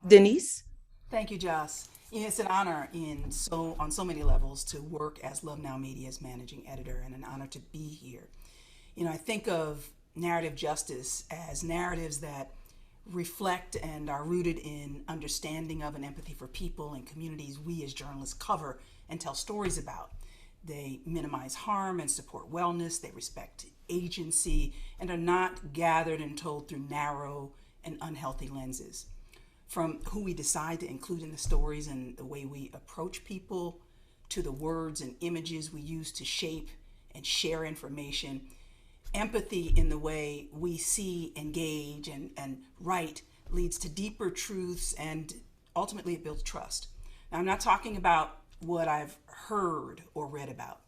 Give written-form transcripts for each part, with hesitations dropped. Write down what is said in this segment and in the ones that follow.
Denise? Thank you, Joss. It's an honor on so many levels to work as Love Now Media's managing editor, and an honor to be here. I think of narrative justice as narratives that reflect and are rooted in understanding of and empathy for people and communities we as journalists cover and tell stories about. They minimize harm and support wellness. They respect agency and are not gathered and told through narrow and unhealthy lenses. From who we decide to include in the stories and the way we approach people, to the words and images we use to shape and share information, empathy in the way we see, engage, and write leads to deeper truths, and ultimately it builds trust. Now, I'm not talking about what I've heard or read about.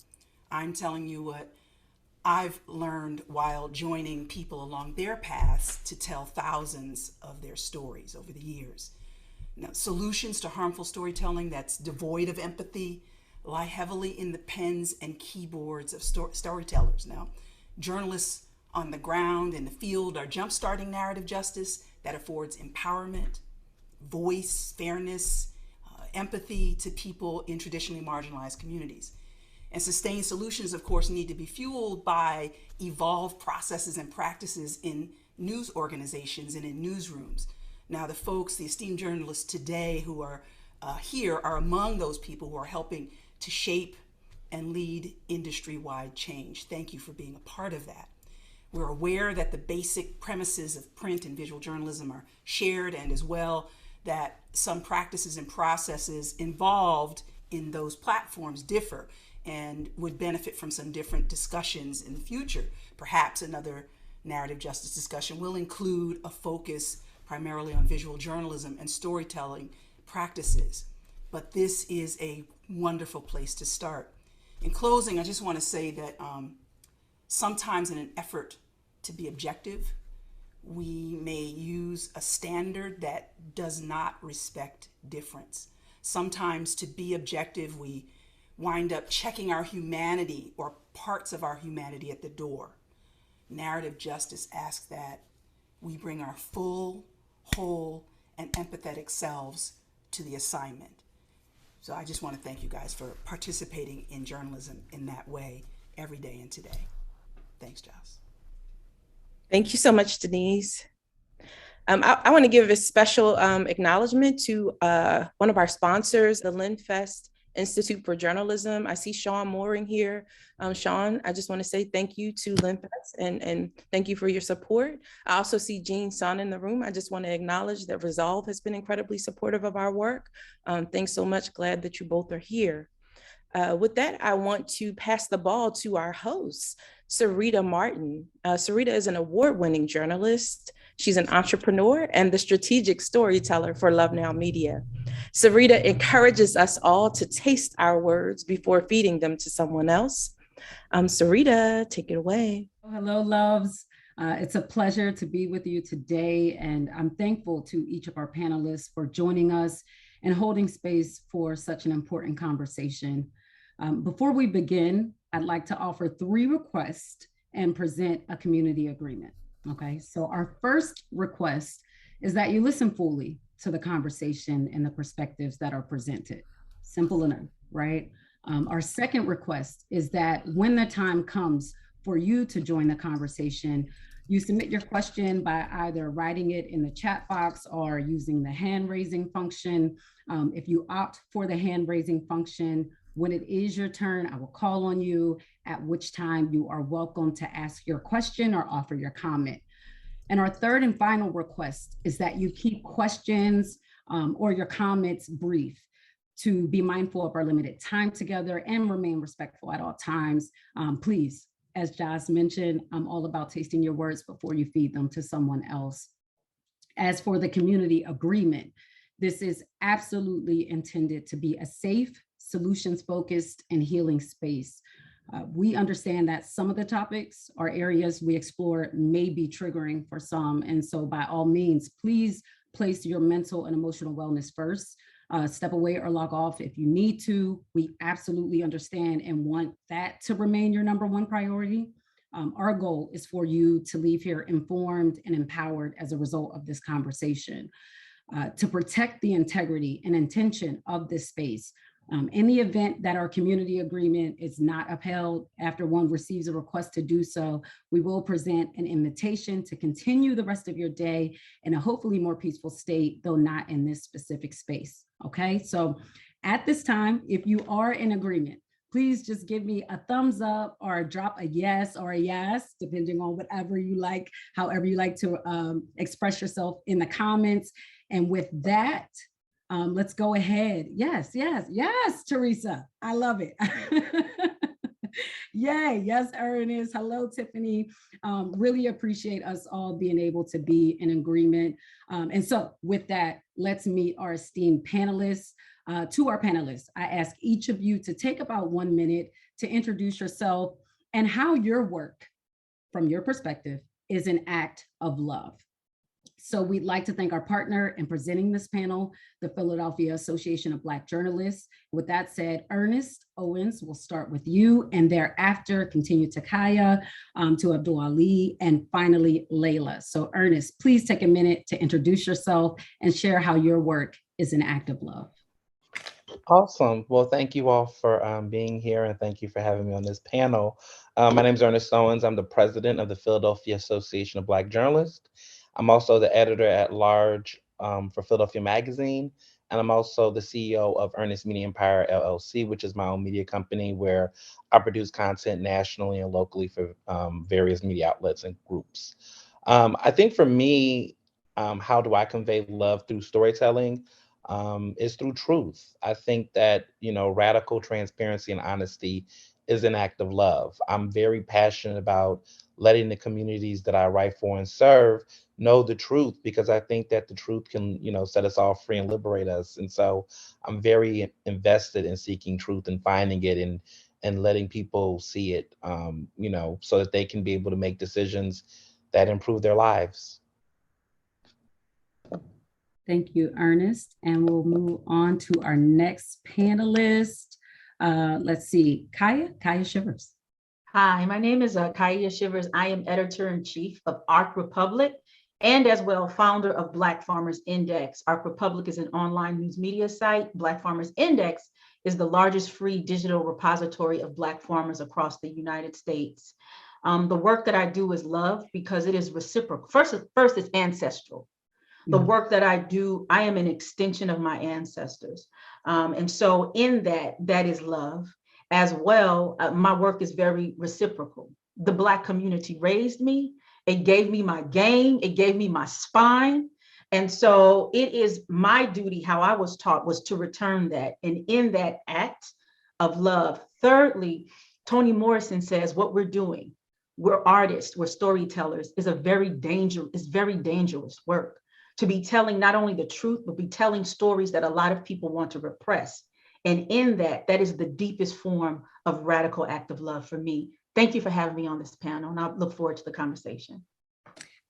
I'm telling you what I've learned while joining people along their paths to tell thousands of their stories over the years. Now, solutions to harmful storytelling that's devoid of empathy lie heavily in the pens and keyboards of storytellers. Now, journalists on the ground in the field are jumpstarting narrative justice that affords empowerment, voice, fairness, empathy to people in traditionally marginalized communities. And sustained solutions, of course, need to be fueled by evolved processes and practices in news organizations and in newsrooms. Now, the esteemed journalists today who are here are among those people who are helping to shape and lead industry-wide change. Thank you for being a part of that. We're aware that the basic premises of print and visual journalism are shared, and as well that some practices and processes involved in those platforms differ and would benefit from some different discussions in the future. Perhaps another narrative justice discussion will include a focus primarily on visual journalism and storytelling practices. But this is a wonderful place to start. In closing, I just want to say that sometimes in an effort to be objective, we may use a standard that does not respect difference. Sometimes to be objective, we wind up checking our humanity or parts of our humanity at the door. Narrative justice asks that we bring our full, whole, and empathetic selves to the assignment. So I just want to thank you guys for participating in journalism in that way every day and today. Thanks, Joss. Thank you so much, Denise. I want to give a special acknowledgement to one of our sponsors, the LinFest Institute for Journalism. I see Sean Mooring here. Sean, I just want to say thank you to LinFest and thank you for your support. I also see Jean Son in the room. I just want to acknowledge that Resolve has been incredibly supportive of our work. Thanks so much. Glad that you both are here. With that, I want to pass the ball to our host, Syreeta Martin. Syreeta is an award-winning journalist. She's an entrepreneur and the strategic storyteller for Love Now Media. Syreeta encourages us all to taste our words before feeding them to someone else. Syreeta, take it away. Hello, loves. It's a pleasure to be with you today, and I'm thankful to each of our panelists for joining us and holding space for such an important conversation. Before we begin, I'd like to offer 3 requests and present a community agreement. Okay, so our first request is that you listen fully to the conversation and the perspectives that are presented. Simple enough, right? Our second request is that when the time comes for you to join the conversation, you submit your question by either writing it in the chat box or using the hand raising function. If you opt for the hand raising function, when it is your turn, I will call on you, at which time you are welcome to ask your question or offer your comment. And our third and final request is that you keep questions or your comments brief, to be mindful of our limited time together and remain respectful at all times. Please, as Joss mentioned, I'm all about tasting your words before you feed them to someone else. As for the community agreement, this is absolutely intended to be a safe, solutions-focused, and healing space. We understand that some of the topics or areas we explore may be triggering for some. And so by all means, please place your mental and emotional wellness first. Step away or log off if you need to. We absolutely understand and want that to remain your number one priority. Our goal is for you to leave here informed and empowered as a result of this conversation. to protect the integrity and intention of this space. In the event that our community agreement is not upheld after one receives a request to do so, we will present an invitation to continue the rest of your day in a hopefully more peaceful state, though not in this specific space. Okay, so at this time, if you are in agreement, please just give me a thumbs up or drop a yes or a yes, depending on whatever you like, however you like to express yourself in the comments. And with that, let's go ahead. Yes, yes, yes, Teresa. I love it. Yay. Yes, Ernest. Hello, Tiffany. Really appreciate us all being able to be in agreement. And so with that, let's meet our esteemed panelists. To our panelists, I ask each of you to take about 1 minute to introduce yourself and how your work, from your perspective, is an act of love. So we'd like to thank our partner in presenting this panel, the Philadelphia Association of Black Journalists. With that said, Ernest, Owens, we'll start with you, and thereafter continue to Kaia, to Abdul-Aliy, and finally Layla. So Ernest, please take a minute to introduce yourself and share how your work is an act of love. Awesome. Well, thank you all for being here, and thank you for having me on this panel. My name is Ernest Owens. I'm the president of the Philadelphia Association of Black Journalists. I'm also the editor at large for Philadelphia Magazine, and I'm also the CEO of Ernest Media Empire LLC, which is my own media company where I produce content nationally and locally for various media outlets and groups. I think for me, how do I convey love through storytelling? Is through truth. I think that, radical transparency and honesty is an act of love. I'm very passionate about letting the communities that I write for and serve know the truth, because I think that the truth can, set us all free and liberate us. And so I'm very invested in seeking truth and finding it and letting people see it, so that they can be able to make decisions that improve their lives. Thank you, Ernest. And we'll move on to our next panelist. Let's see, Kaia Shivers. Hi, my name is Kaia Shivers. I am editor-in-chief of Arc Republic and as well founder of Black Farmers Index. Arc Republic is an online news media site. Black Farmers Index is the largest free digital repository of Black farmers across the United States. The work that I do is love because it is reciprocal. First, it's ancestral. The work that I do, I am an extension of my ancestors. And so in that is love as well. My work is very reciprocal. The Black community raised me. It gave me my game. It gave me my spine. And so it is my duty, how I was taught, was to return that. And in that act of love. Thirdly, Toni Morrison says what we're doing, we're artists, we're storytellers, is very dangerous work. To be telling not only the truth, but be telling stories that a lot of people want to repress. And in that is the deepest form of radical act of love for me. Thank you for having me on this panel, and I look forward to the conversation.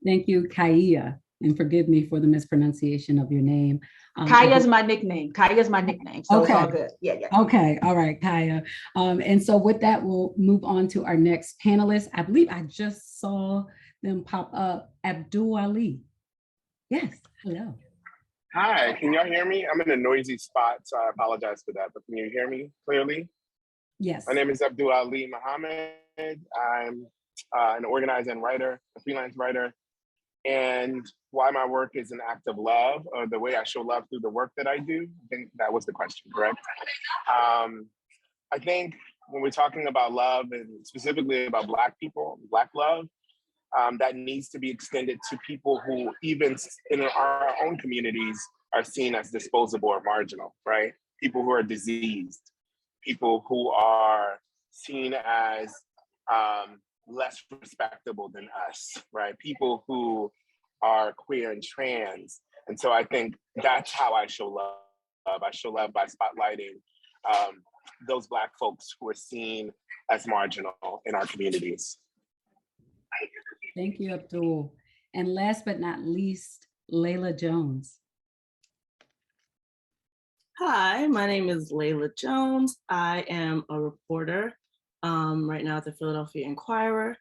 Thank you, Kaia, and forgive me for the mispronunciation of your name. Kaia's my nickname. Kaia's my nickname, so okay. It's all good. Yeah. Okay, all right, Kaia. And so with that, we'll move on to our next panelist. I believe I just saw them pop up. Abdul-Aliy. Yes, hello. Hi, can y'all hear me? I'm in a noisy spot, so I apologize for that, but can you hear me clearly? Yes. My name is Abdul-Aliy Muhammad. I'm an organizer and writer, a freelance writer. And why my work is an act of love, or the way I show love through the work that I do, I think that was the question, correct? I think when we're talking about love, and specifically about Black people, Black love, that needs to be extended to people who even in our own communities are seen as disposable or marginal, right? People who are diseased, people who are seen as less respectable than us, right? People who are queer and trans. And so I think that's how I show love. I show love by spotlighting those Black folks who are seen as marginal in our communities. Thank you, Abdul. And last but not least, Layla Jones. Hi, my name is Layla Jones. I am a reporter right now at the Philadelphia Inquirer.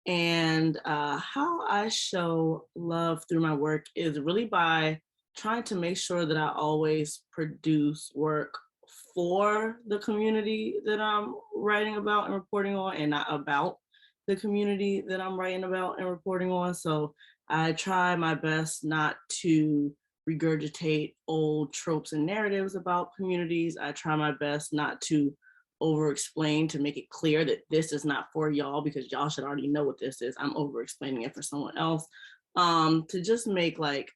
And how I show love through my work is really by trying to make sure that I always produce work for the community that I'm writing about and reporting on, and not about the community that I'm writing about and reporting on. So I try my best not to regurgitate old tropes and narratives about communities. I try my best not to over explain, to make it clear that this is not for y'all because y'all should already know what this is. I'm over explaining it for someone else. To just make like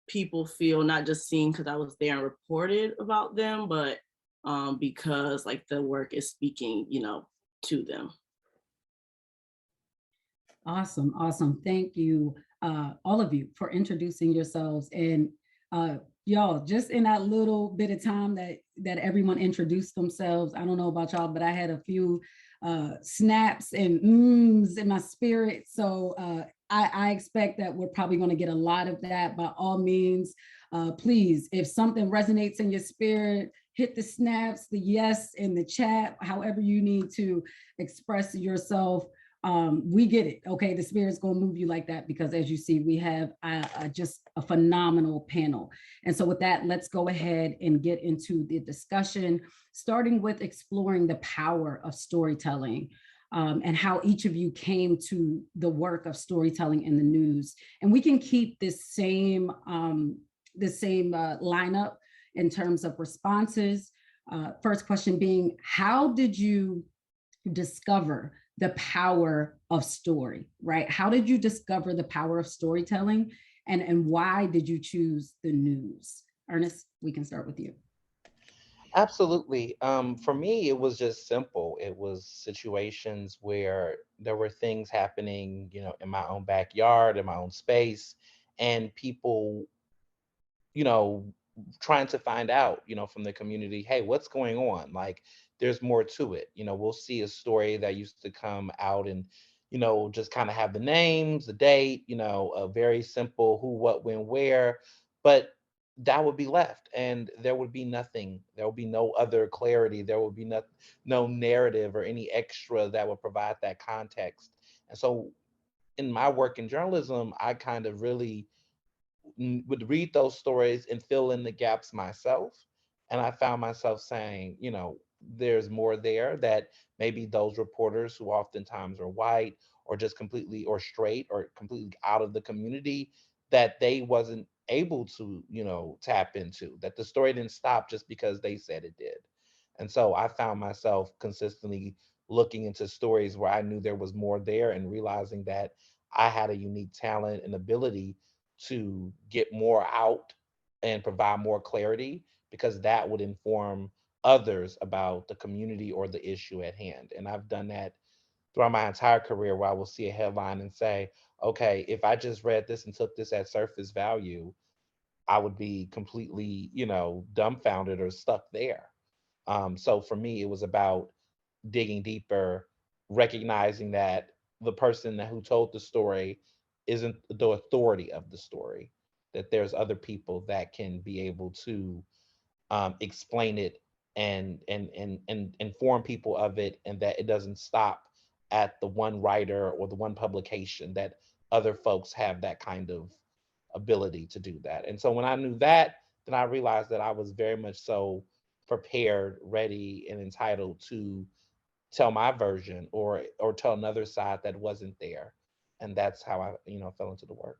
people feel not just seen because I was there and reported about them, but because like the work is speaking, you know, to them. Awesome, awesome. Thank you, all of you, for introducing yourselves. And y'all, just in that little bit of time that everyone introduced themselves, I don't know about y'all, but I had a few snaps and mms in my spirit. So I expect that we're probably going to get a lot of that. By all means, please, if something resonates in your spirit, hit the snaps, the yes in the chat, however you need to express yourself. We get it. Okay, the spirit's going to move you like that, because as you see, we have just a phenomenal panel. And so with that, let's go ahead and get into the discussion, starting with exploring the power of storytelling, and how each of you came to the work of storytelling in the news. And we can keep this same lineup in terms of responses. First question being, how did you discover the power of story, right? How did you discover the power of storytelling, and why did you choose the news? Ernest, we can start with you. Absolutely. For me, it was just simple. It was situations where there were things happening, in my own backyard, in my own space, and people, you know, trying to find out, from the community, hey, what's going on? Like, there's more to it. We'll see a story that used to come out and, just kind of have the names, the date, a very simple who, what, when, where, but that would be left and there would be nothing. There would be no other clarity. There would be no narrative or any extra that would provide that context. And so in my work in journalism, I kind of really would read those stories and fill in the gaps myself. And I found myself saying, there's more there that maybe those reporters who oftentimes are white or just completely or straight or completely out of the community, that they wasn't able to, tap into, that the story didn't stop just because they said it did. And so I found myself consistently looking into stories where I knew there was more there and realizing that I had a unique talent and ability to get more out and provide more clarity, because that would inform others about the community or the issue at hand. And I've done that throughout my entire career, where I will see a headline and say, okay, if I just read this and took this at surface value, I would be completely, dumbfounded or stuck there. So for me, it was about digging deeper, recognizing that the person who told the story isn't the authority of the story, that there's other people that can be able to explain it and inform people of it, and that it doesn't stop at the one writer or the one publication, that other folks have that kind of ability to do that. And so when I knew that, then I realized that I was very much so prepared, ready, and entitled to tell my version or tell another side that wasn't there. And that's how I, fell into the work.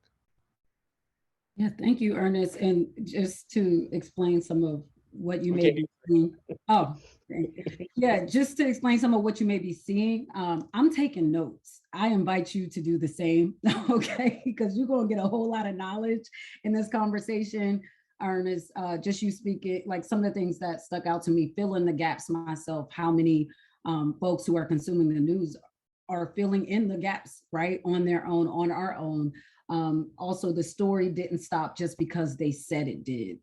Yeah, thank you, Ernest. And just to explain some of what you may Okay. be seeing. Oh, yeah, just to explain some of what you may be seeing. I'm taking notes. I invite you to do the same, okay? Because you're going to get a whole lot of knowledge in this conversation. Ernest, just you speaking, like some of the things that stuck out to me, fill in the gaps myself, how many folks who are consuming the news are filling in the gaps, right, on their own, on our own. Also, the story didn't stop just because they said it did.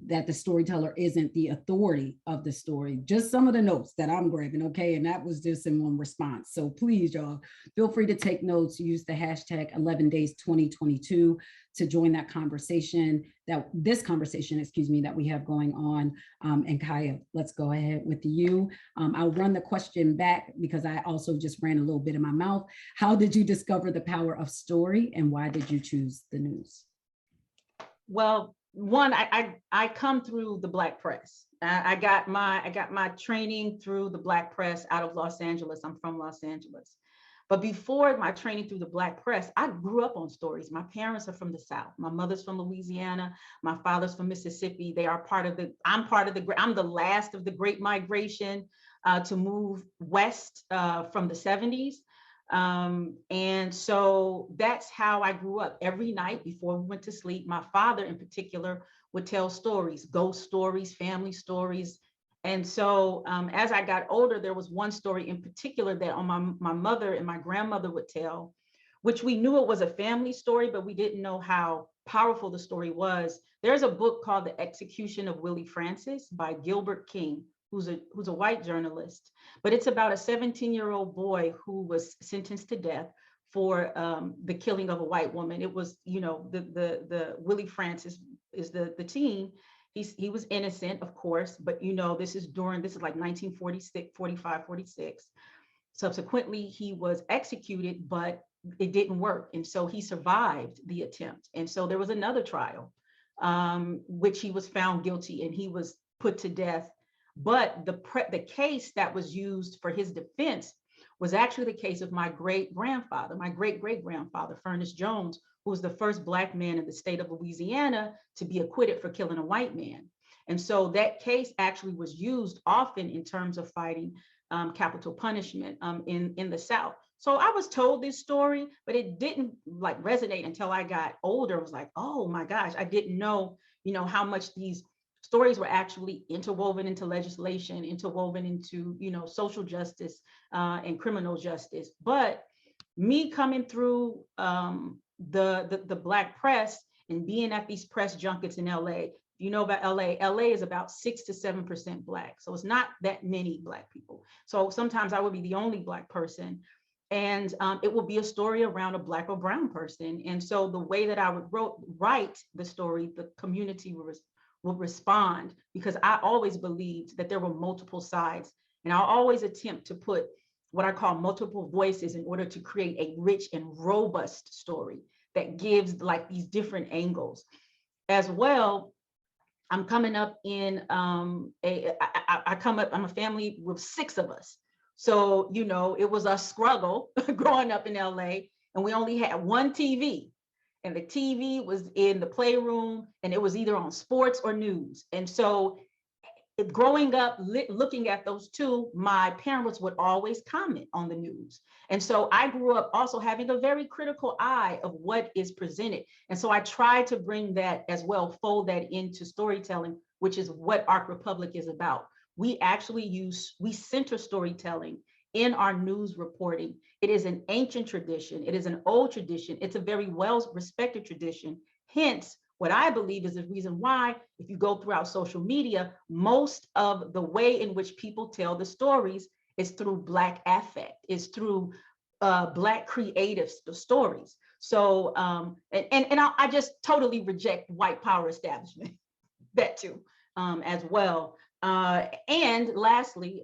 That the storyteller isn't the authority of the story. Just some of the notes that I'm grabbing, okay? And that was just in one response. So please, y'all, feel free to take notes. Use the hashtag 11days2022 to join that conversation, this conversation, that we have going on. And Kaia, let's go ahead with you. I'll run the question back because I also just ran a little bit in my mouth. How did you discover the power of story, and why did you choose the news? Well, one, I come through the Black press. I got my training through the Black press out of Los Angeles. I'm from Los Angeles. But before my training through the Black press, I grew up on stories. My parents are from the South. My mother's from Louisiana. My father's from Mississippi. They are I'm the last of the Great Migration to move west from the 70s. And so that's how I grew up. Every night before we went to sleep, my father in particular would tell stories, ghost stories, family stories. And so as I got older, there was one story in particular that my mother and my grandmother would tell, which we knew it was a family story, but we didn't know how powerful the story was. There's a book called The Execution of Willie Francis by Gilbert King, who's a white journalist, but it's about a 17-year-old boy who was sentenced to death for the killing of a white woman. It was, the Willie Francis is the teen. He was innocent, of course, but this is like 1946, 45, 46. Subsequently, he was executed, but it didn't work. And so he survived the attempt. And so there was another trial, which he was found guilty and he was put to death. But the case that was used for his defense was actually the case of my great-grandfather, Ernest Jones, who was the first Black man in the state of Louisiana to be acquitted for killing a white man. And so that case actually was used often in terms of fighting capital punishment in the South. So I was told this story, but it didn't resonate until I got older. It was like, oh my gosh, I didn't know, how much these stories were actually interwoven into legislation, interwoven into, social justice and criminal justice. But me coming through the Black press and being at these press junkets in LA, about LA is about 6 to 7% Black. So it's not that many Black people. So sometimes I would be the only Black person. And it will be a story around a Black or brown person. And so the way that I would write the story, the community will respond, because I always believed that there were multiple sides. And I'll always attempt to put what I call multiple voices in order to create a rich and robust story that gives these different angles. As well, I'm coming up in I'm a family with 6 of us. So, it was a struggle growing up in LA, and we only had one TV. And the TV was in the playroom, and it was either on sports or news. And so growing up, looking at those two, my parents would always comment on the news. And so I grew up also having a very critical eye of what is presented. And so I tried to bring that as well, fold that into storytelling, which is what Arc Republic is about. We center storytelling in our news reporting. It is an ancient tradition. It is an old tradition. It's a very well-respected tradition. Hence, what I believe is the reason why, if you go throughout social media, most of the way in which people tell the stories is through Black affect, is through Black creative stories. So, I just totally reject white power establishment, that too, as well. And lastly,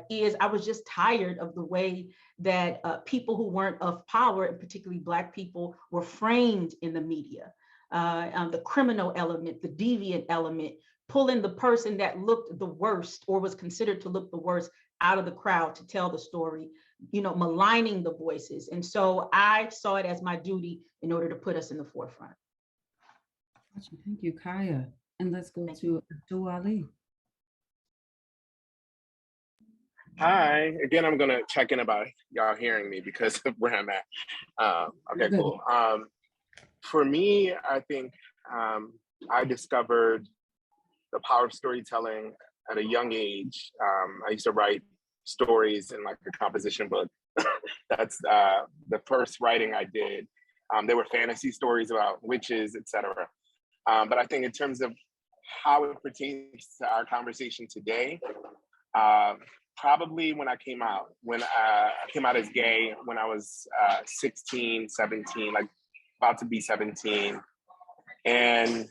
is I was just tired of the way that people who weren't of power, and particularly Black people, were framed in the media. The criminal element, the deviant element, pulling the person that looked the worst or was considered to look the worst out of the crowd to tell the story, maligning the voices. And so I saw it as my duty in order to put us in the forefront. Thank you, Kaia. And let's go to Abdul-Aliy. Hi, again, I'm gonna check in about y'all hearing me because of where I'm at. Okay, cool. For me, I think I discovered the power of storytelling at a young age. I used to write stories in a composition book. That's the first writing I did. They were fantasy stories about witches, etc. But I think in terms of how it pertains to our conversation today, probably when I came out as gay when I was 16, 17, about to be 17. And,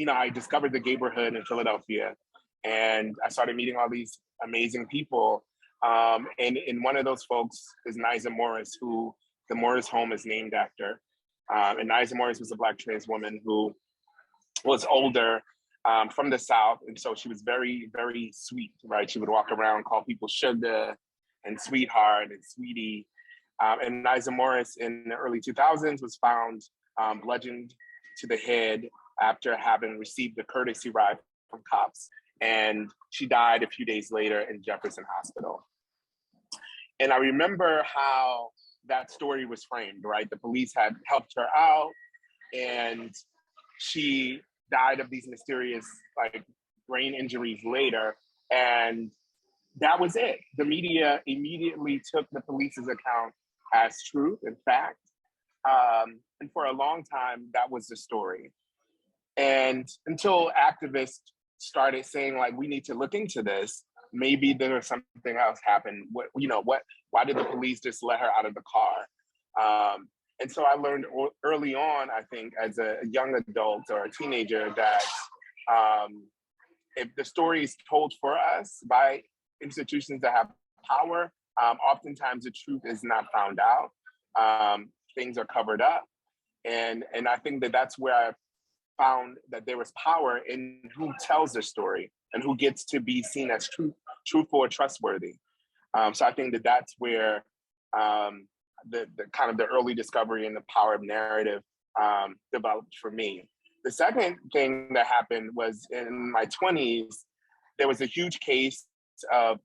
I discovered the gayborhood in Philadelphia, and I started meeting all these amazing people. And one of those folks is Niza Morris, who the Morris home is named after. And Niza Morris was a Black trans woman who was older, from the South. And so she was very, very sweet, right? She would walk around, call people sugar and sweetheart and sweetie. And Niza Morris in the early 2000s was found bludgeoned to the head after having received a courtesy ride from cops. And she died a few days later in Jefferson Hospital. And I remember how that story was framed, right? The police had helped her out and she died of these mysterious like brain injuries later. And that was it. The media immediately took the police's account as truth and fact. And for a long time, that was the story. And until activists started saying like, we need to look into this, maybe there was something else happened. Why did the police just let her out of the car? And so I learned early on, I think, as a young adult or a teenager, that if the story is told for us by institutions that have power, oftentimes the truth is not found out. Things are covered up. And I think that that's where I found that there was power in who tells the story and who gets to be seen as truthful or trustworthy. So I think that that's where the kind of the early discovery and the power of narrative developed for me. The second thing that happened was in my 20s, there was a huge case of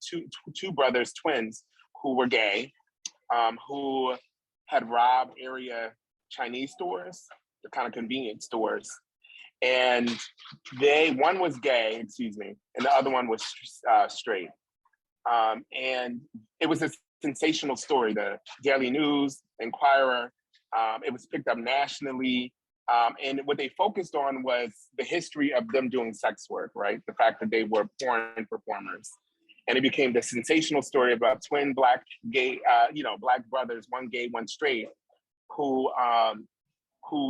two brothers, twins, who were gay, who had robbed area Chinese stores, the kind of convenience stores. And one was gay, and the other one was straight. And it was a sensational story. The Daily News, Inquirer, it was picked up nationally. And what they focused on was the history of them doing sex work, right? The fact that they were porn performers. And it became the sensational story about twin Black brothers, one gay, one straight, who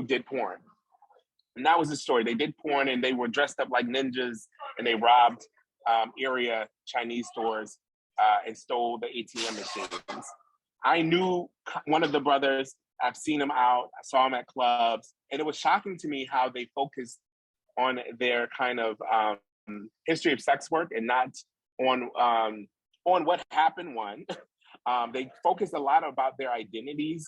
did porn. And that was the story. They did porn and they were dressed up like ninjas and they robbed area Chinese stores and stole the ATM machines. I knew one of the brothers. I've seen him out. I saw him at clubs. And it was shocking to me how they focused on their kind of history of sex work and not on what happened. They focused a lot about their identities,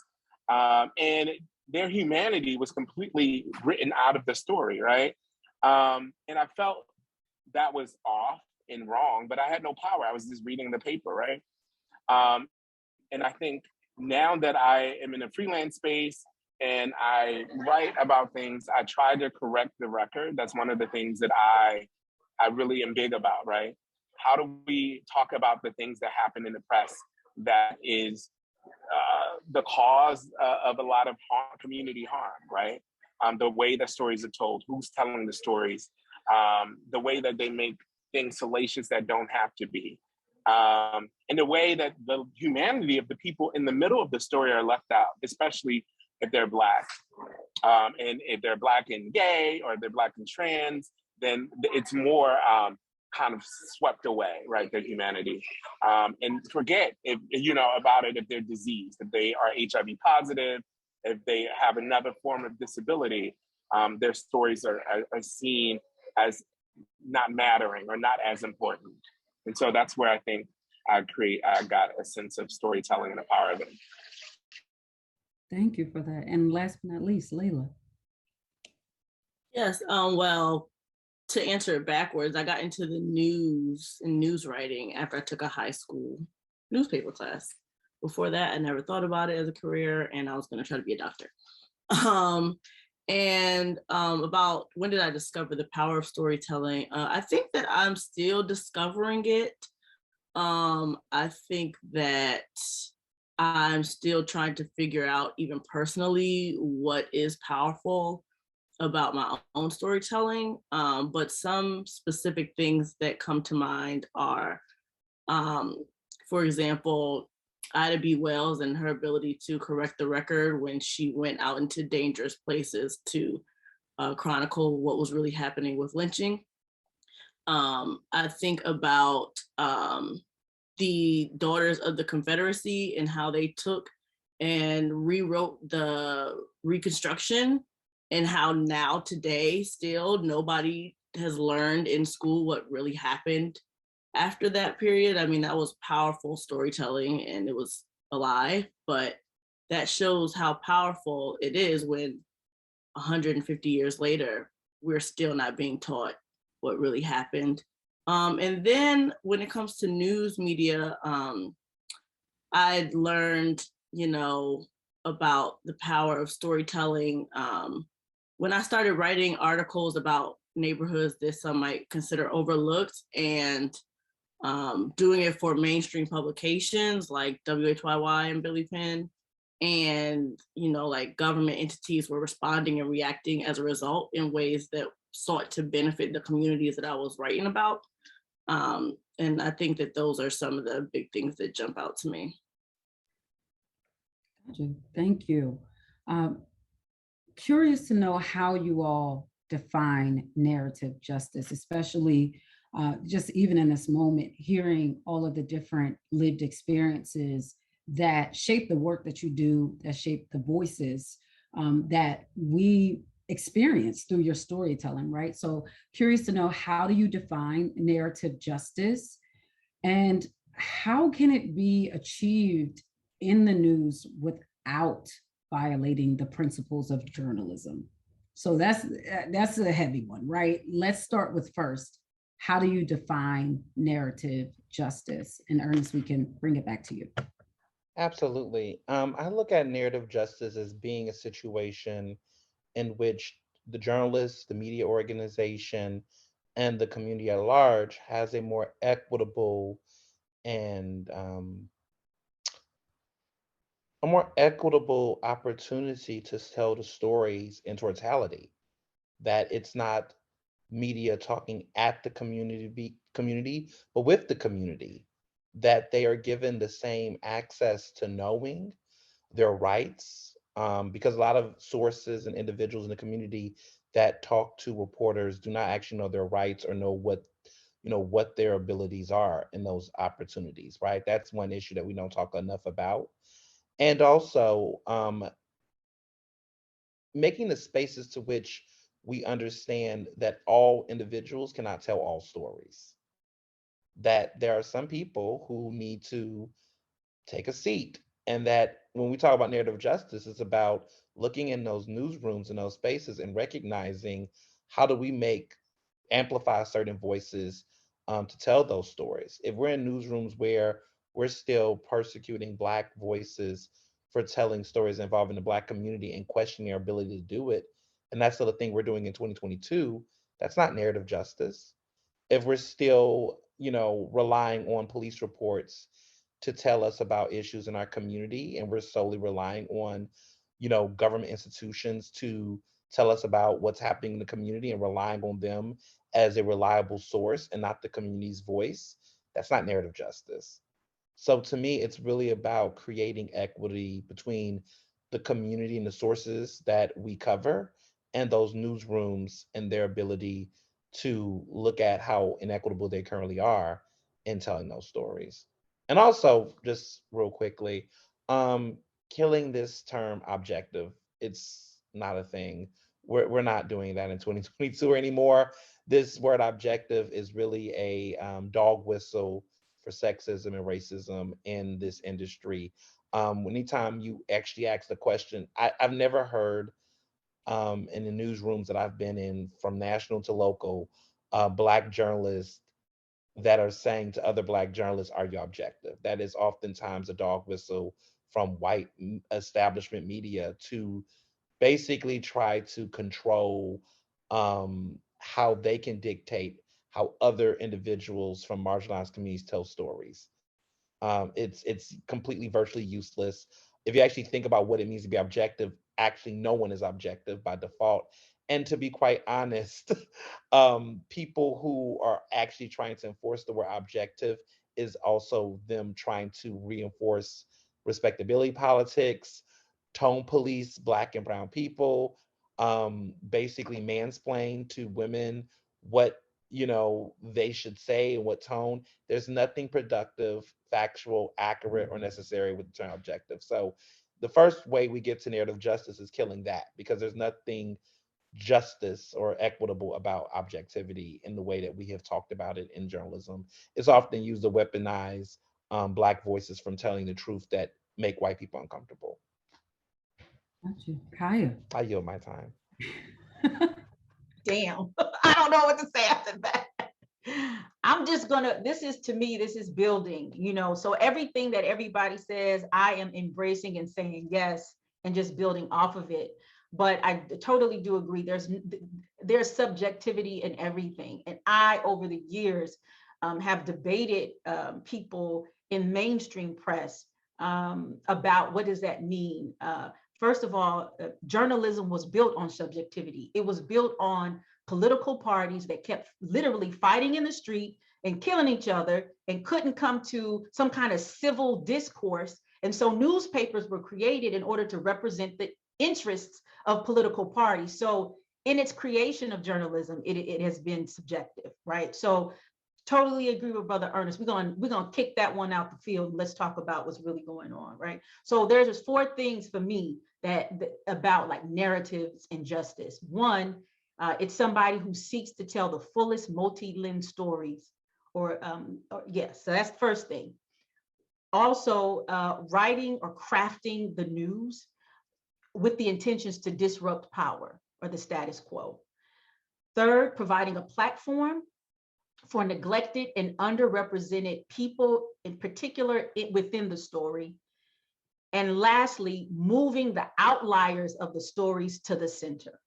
and their humanity was completely written out of the story, right? And I felt that was off and wrong, but I had no power. I was just reading the paper, right? And I think now that I am in a freelance space and I write about things, I try to correct the record. That's one of the things that I really am big about, right? How do we talk about the things that happen in the press that is the cause of a lot of community harm, right? The way that stories are told, who's telling the stories, the way that they make things salacious that don't have to be, and the way that the humanity of the people in the middle of the story are left out, especially if they're Black. And if they're Black and gay or they're Black and trans, then it's more kind of swept away, right? Their humanity, and forget about it if they're diseased, if they are HIV positive, if they have another form of disability, their stories are seen as not mattering or not as important. And so that's where I think I got a sense of storytelling and the power of it. Thank you for that. And last but not least, Layla. Yes, well, to answer it backwards, I got into the news and news writing after I took a high school newspaper class. Before that, I never thought about it as a career, and I was going to try to be a doctor. About when did I discover the power of storytelling? I think that I'm still discovering it. I think that I'm still trying to figure out, even personally, what is powerful about my own storytelling. But some specific things that come to mind are, for example, Ida B. Wells and her ability to correct the record when she went out into dangerous places to chronicle what was really happening with lynching. I think about the Daughters of the Confederacy and how they took and rewrote the Reconstruction, and how now today still nobody has learned in school what really happened after that period. I mean, that was powerful storytelling and it was alive, but that shows how powerful it is when 150 years later, we're still not being taught what really happened. And then when it comes to news media, I'd learned, about the power of storytelling when I started writing articles about neighborhoods that some might consider overlooked, and doing it for mainstream publications like WHYY and Billy Penn. And, like government entities were responding and reacting as a result in ways that sought to benefit the communities that I was writing about. And I think that those are some of the big things that jump out to me. Thank you. Curious to know how you all define narrative justice, especially just even in this moment, hearing all of the different lived experiences that shape the work that you do, that shape the voices that we experience through your storytelling, right? So curious to know, how do you define narrative justice, and how can it be achieved in the news without violating the principles of journalism? So that's a heavy one, right? Let's start with first, how do you define narrative justice? And Ernest, we can bring it back to you. Absolutely. I look at narrative justice as being a situation in which the journalist, the media organization, and the community at large has a more equitable and a more equitable opportunity to tell the stories in totality. That it's not media talking at the community, but with the community. That they are given the same access to knowing their rights, because a lot of sources and individuals in the community that talk to reporters do not actually know their rights or know what their abilities are in those opportunities, right? That's one issue that we don't talk enough about. And also making the spaces to which we understand that all individuals cannot tell all stories, that there are some people who need to take a seat. And that when we talk about narrative justice, it's about looking in those newsrooms and those spaces and recognizing, how do we amplify certain voices to tell those stories. If we're in newsrooms where we're still persecuting Black voices for telling stories involving the Black community and questioning their ability to do it, and that's still the thing we're doing in 2022, that's not narrative justice. If we're still, relying on police reports to tell us about issues in our community, and we're solely relying on, government institutions to tell us about what's happening in the community and relying on them as a reliable source and not the community's voice, that's not narrative justice. So to me, it's really about creating equity between the community and the sources that we cover, and those newsrooms and their ability to look at how inequitable they currently are in telling those stories. And also, just real quickly, killing this term objective, it's not a thing. We're not doing that in 2022 anymore. This word objective is really a dog whistle for sexism and racism in this industry. Anytime you actually ask the question, I've never heard in the newsrooms that I've been in, from national to local, Black journalists that are saying to other Black journalists, are you objective? That is oftentimes a dog whistle from white establishment media to basically try to control how they can dictate how other individuals from marginalized communities tell stories. It's completely virtually useless. If you actually think about what it means to be objective, actually no one is objective by default. And to be quite honest, people who are actually trying to enforce the word objective is also them trying to reinforce respectability politics, tone police Black and brown people, basically mansplain to women what they should say and what tone. There's nothing productive, factual, accurate, or necessary with the term objective. So the first way we get to narrative justice is killing that, because there's nothing justice or equitable about objectivity in the way that we have talked about it in journalism. It's often used to weaponize Black voices from telling the truth that make white people uncomfortable. Got you. Kaia. I yield my time. Damn, I don't know what to say after that. I'm just gonna, this is, to me, this is building, you know, so everything that everybody says, I am embracing and saying yes, and just building off of it. But I totally do agree, there's subjectivity in everything. And I, over the years, have debated people in mainstream press about what does that mean. First of all, journalism was built on subjectivity. It was built on political parties that kept literally fighting in the street and killing each other and couldn't come to some kind of civil discourse. And so newspapers were created in order to represent the interests of political parties. So in its creation of journalism, it has been subjective, right? So totally agree with Brother Ernest. We're gonna kick that one out the field. Let's talk about what's really going on, right? So there's just 4 things for me that about like narratives and justice. One, it's somebody who seeks to tell the fullest multi-lens stories, yes, so that's the first thing. Also, writing or crafting the news with the intentions to disrupt power or the status quo. Third, providing a platform for neglected and underrepresented people, in particular within the story. And lastly, moving the outliers of the stories to the center.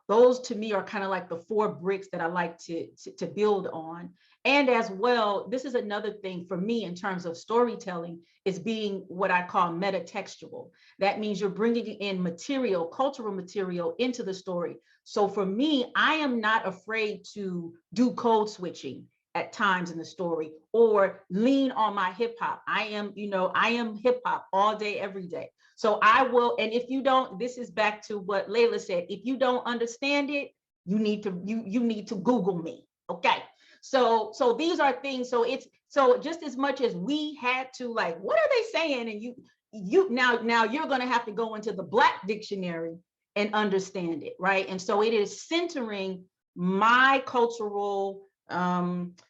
Those to me are kind of like the 4 bricks that I like to build on. And as well, this is another thing for me in terms of storytelling, is being what I call metatextual. That means you're bringing in material, cultural material into the story. So for me, I am not afraid to do code switching at times in the story, or lean on my hip hop. I am hip hop all day, every day. So I will, and if you don't, this is back to what Layla said, if you don't understand it, you need to Google me, okay? So these are things, so just as much as we had to like, what are they saying? And you now you're gonna have to go into the Black dictionary and understand it, right? And so it is centering my cultural lineage.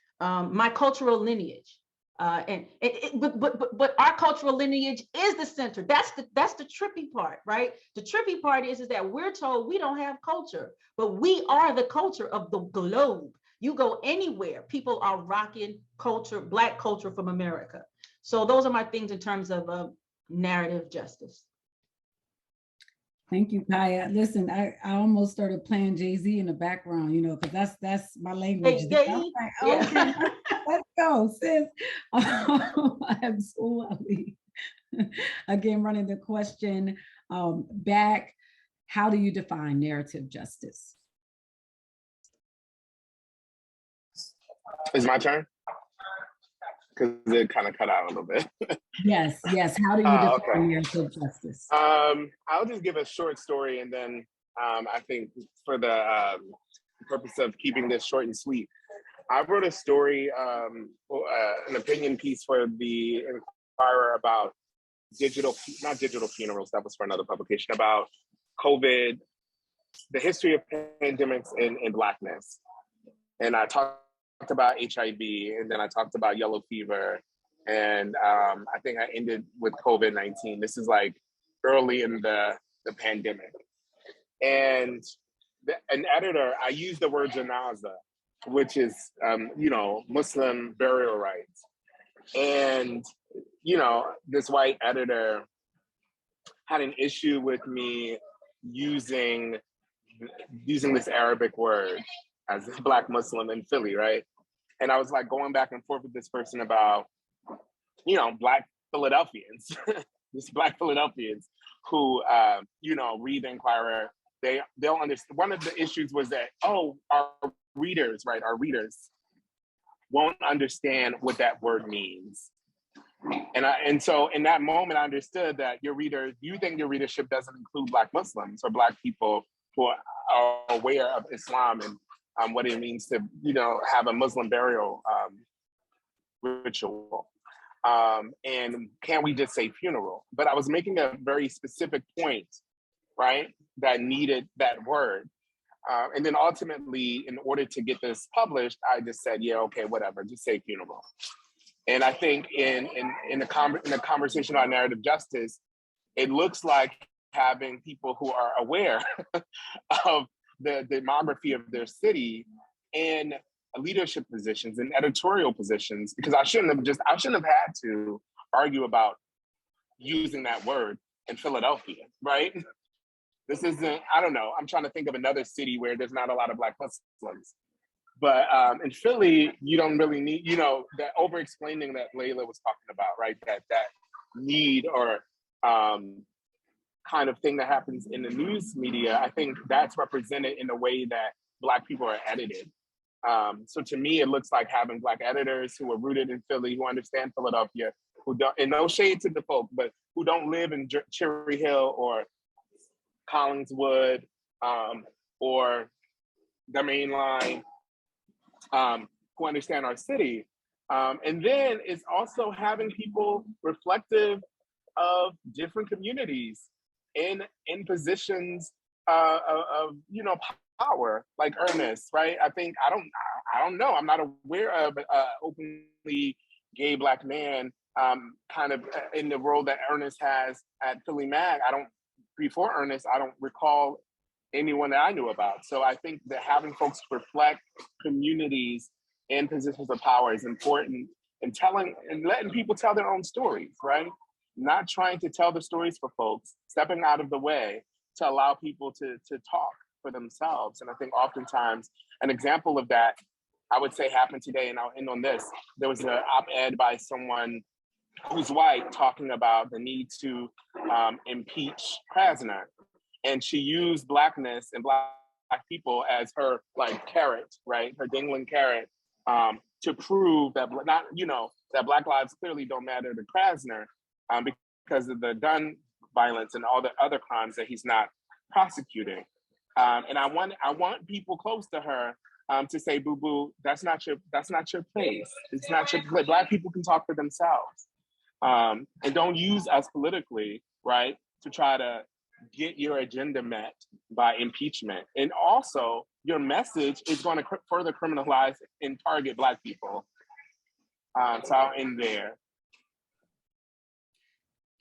But our cultural lineage is the center. That's the trippy part, right? The trippy part is that we're told we don't have culture, but we are the culture of the globe. You go anywhere, people are rocking culture, Black culture from America. So those are my things in terms of narrative justice. Thank you, Kaia. Listen, I almost started playing Jay-Z in the background, you know, because that's my language. Hey, like, okay, let's go, sis. Absolutely. Again, running the question back, how do you define narrative justice? It's my turn? Because it kind of cut out a little bit. Yes. How do you define narrative justice? I'll just give a short story, and then I think for the purpose of keeping this short and sweet, I wrote a story, an opinion piece for the Inquirer about not digital funerals, that was for another publication, about COVID, the history of pandemics in Blackness. And I talked about HIV, and then I talked about yellow fever, and I think I ended with COVID-19. This is like early in the pandemic. And an editor, I used the word janaza, which is, Muslim burial rites. And, this white editor had an issue with me using this Arabic word as a Black Muslim in Philly, right? And I was like going back and forth with this person about, Black Philadelphians, just Black Philadelphians who, read the Inquirer. They'll understand. One of the issues was that, our readers won't understand what that word means. And so in that moment, I understood that you think your readership doesn't include Black Muslims or Black people who are aware of Islam and what it means to, have a Muslim burial ritual. And can we just say funeral? But I was making a very specific point, right, that needed that word. And then ultimately, in order to get this published, I just said, yeah, okay, whatever, just say funeral. And I think in the conversation on narrative justice, it looks like having people who are aware of the demography of their city in leadership positions and editorial positions, because I shouldn't have had to argue about using that word in Philadelphia, right? This isn't, I don't know, I'm trying to think of another city where there's not a lot of Black Muslims. But in Philly, you don't really need, that over-explaining that Layla was talking about, right? That need or kind of thing that happens in the news media, I think that's represented in the way that Black people are edited. So to me, it looks like having Black editors who are rooted in Philly, who understand Philadelphia, who don't, and no shade to the folk, but who don't live in Cherry Hill or Collingswood or the Main Line, who understand our city. And then it's also having people reflective of different communities in positions of power, like Ernest, right? I think I don't know. I'm not aware of an openly gay Black man kind of in the role that Ernest has at Philly Mag. Before Ernest, I don't recall anyone that I knew about. So I think that having folks reflect communities in positions of power is important, and letting people tell their own stories, right? Not trying to tell the stories for folks, stepping out of the way to allow people to talk for themselves. And I think oftentimes an example of that, I would say, happened today, and I'll end on this. There was an op-ed by someone who's white talking about the need to impeach Krasner. And she used Blackness and Black people as her carrot, right? Her dangling carrot to prove that that Black lives clearly don't matter to Krasner because of the gun violence and all the other crimes that he's not prosecuting. And I want people close to her to say, boo boo, that's not your place. It's not your place. Black people can talk for themselves. And don't use us politically, right, to try to get your agenda met by impeachment. And also, your message is going to further criminalize and target Black people. So I'll end there.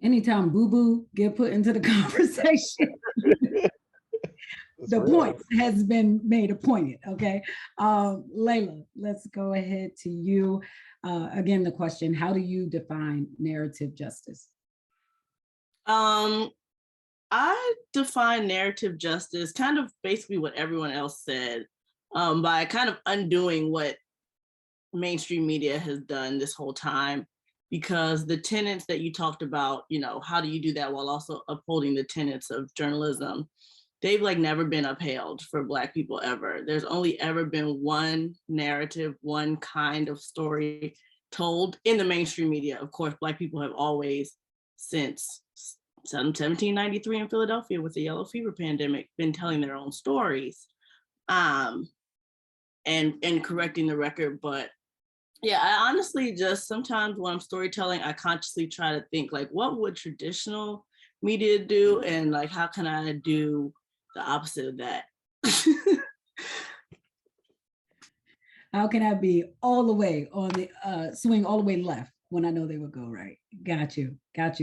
Anytime boo-boo get put into the conversation, the point has been made appointed, okay? Layla, let's go ahead to you. Again, the question, how do you define narrative justice? I define narrative justice kind of basically what everyone else said, by kind of undoing what mainstream media has done this whole time, because the tenets that you talked about, how do you do that while also upholding the tenets of journalism? They've never been upheld for Black people ever. There's only ever been one narrative, one kind of story told in the mainstream media. Of course, Black people have always, since 1793 in Philadelphia with the yellow fever pandemic, been telling their own stories and correcting the record. But yeah, I honestly just sometimes when I'm storytelling, I consciously try to think what would traditional media do, and how can I do the opposite of that? How can I be all the way on the swing all the way left when I know they would go right? Got you.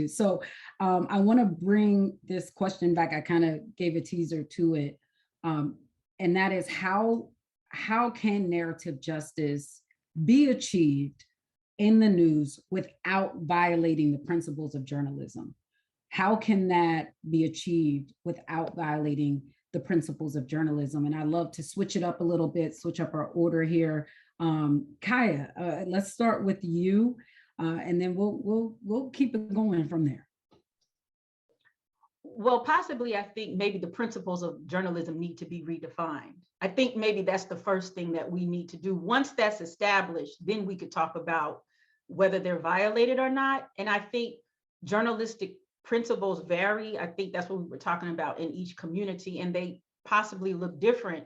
So I want to bring this question back. I kind of gave a teaser to it, and that is how can narrative justice be achieved in the news without violating the principles of journalism? How can that be achieved without violating the principles of journalism? And I love to switch it up a little bit, switch up our order here. Kaia, let's start with you, and then we'll keep it going from there. Well, possibly, I think maybe the principles of journalism need to be redefined. I think maybe that's the first thing that we need to do. Once that's established, then we could talk about whether they're violated or not. And I think journalistic principles vary. I think that's what we were talking about in each community, and they possibly look different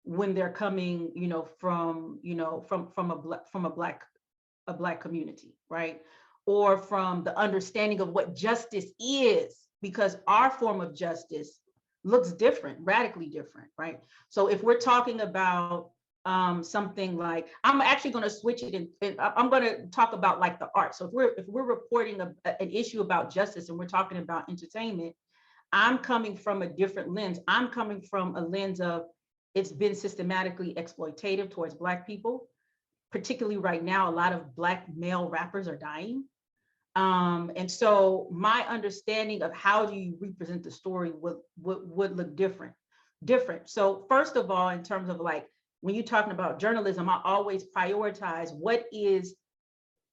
when they're coming, from a black community, right? or from the understanding of what justice is, because our form of justice looks different, radically different, right? So if we're talking about something like, I'm actually going to switch it and I'm going to talk about like the art. So if we're reporting an issue about justice and we're talking about entertainment, I'm coming from a different lens. I'm coming from a lens of, it's been systematically exploitative towards Black people. Particularly right now, a lot of Black male rappers are dying. And so my understanding of how do you represent the story would look different. So first of all, in terms of like, when you're talking about journalism, I always prioritize what is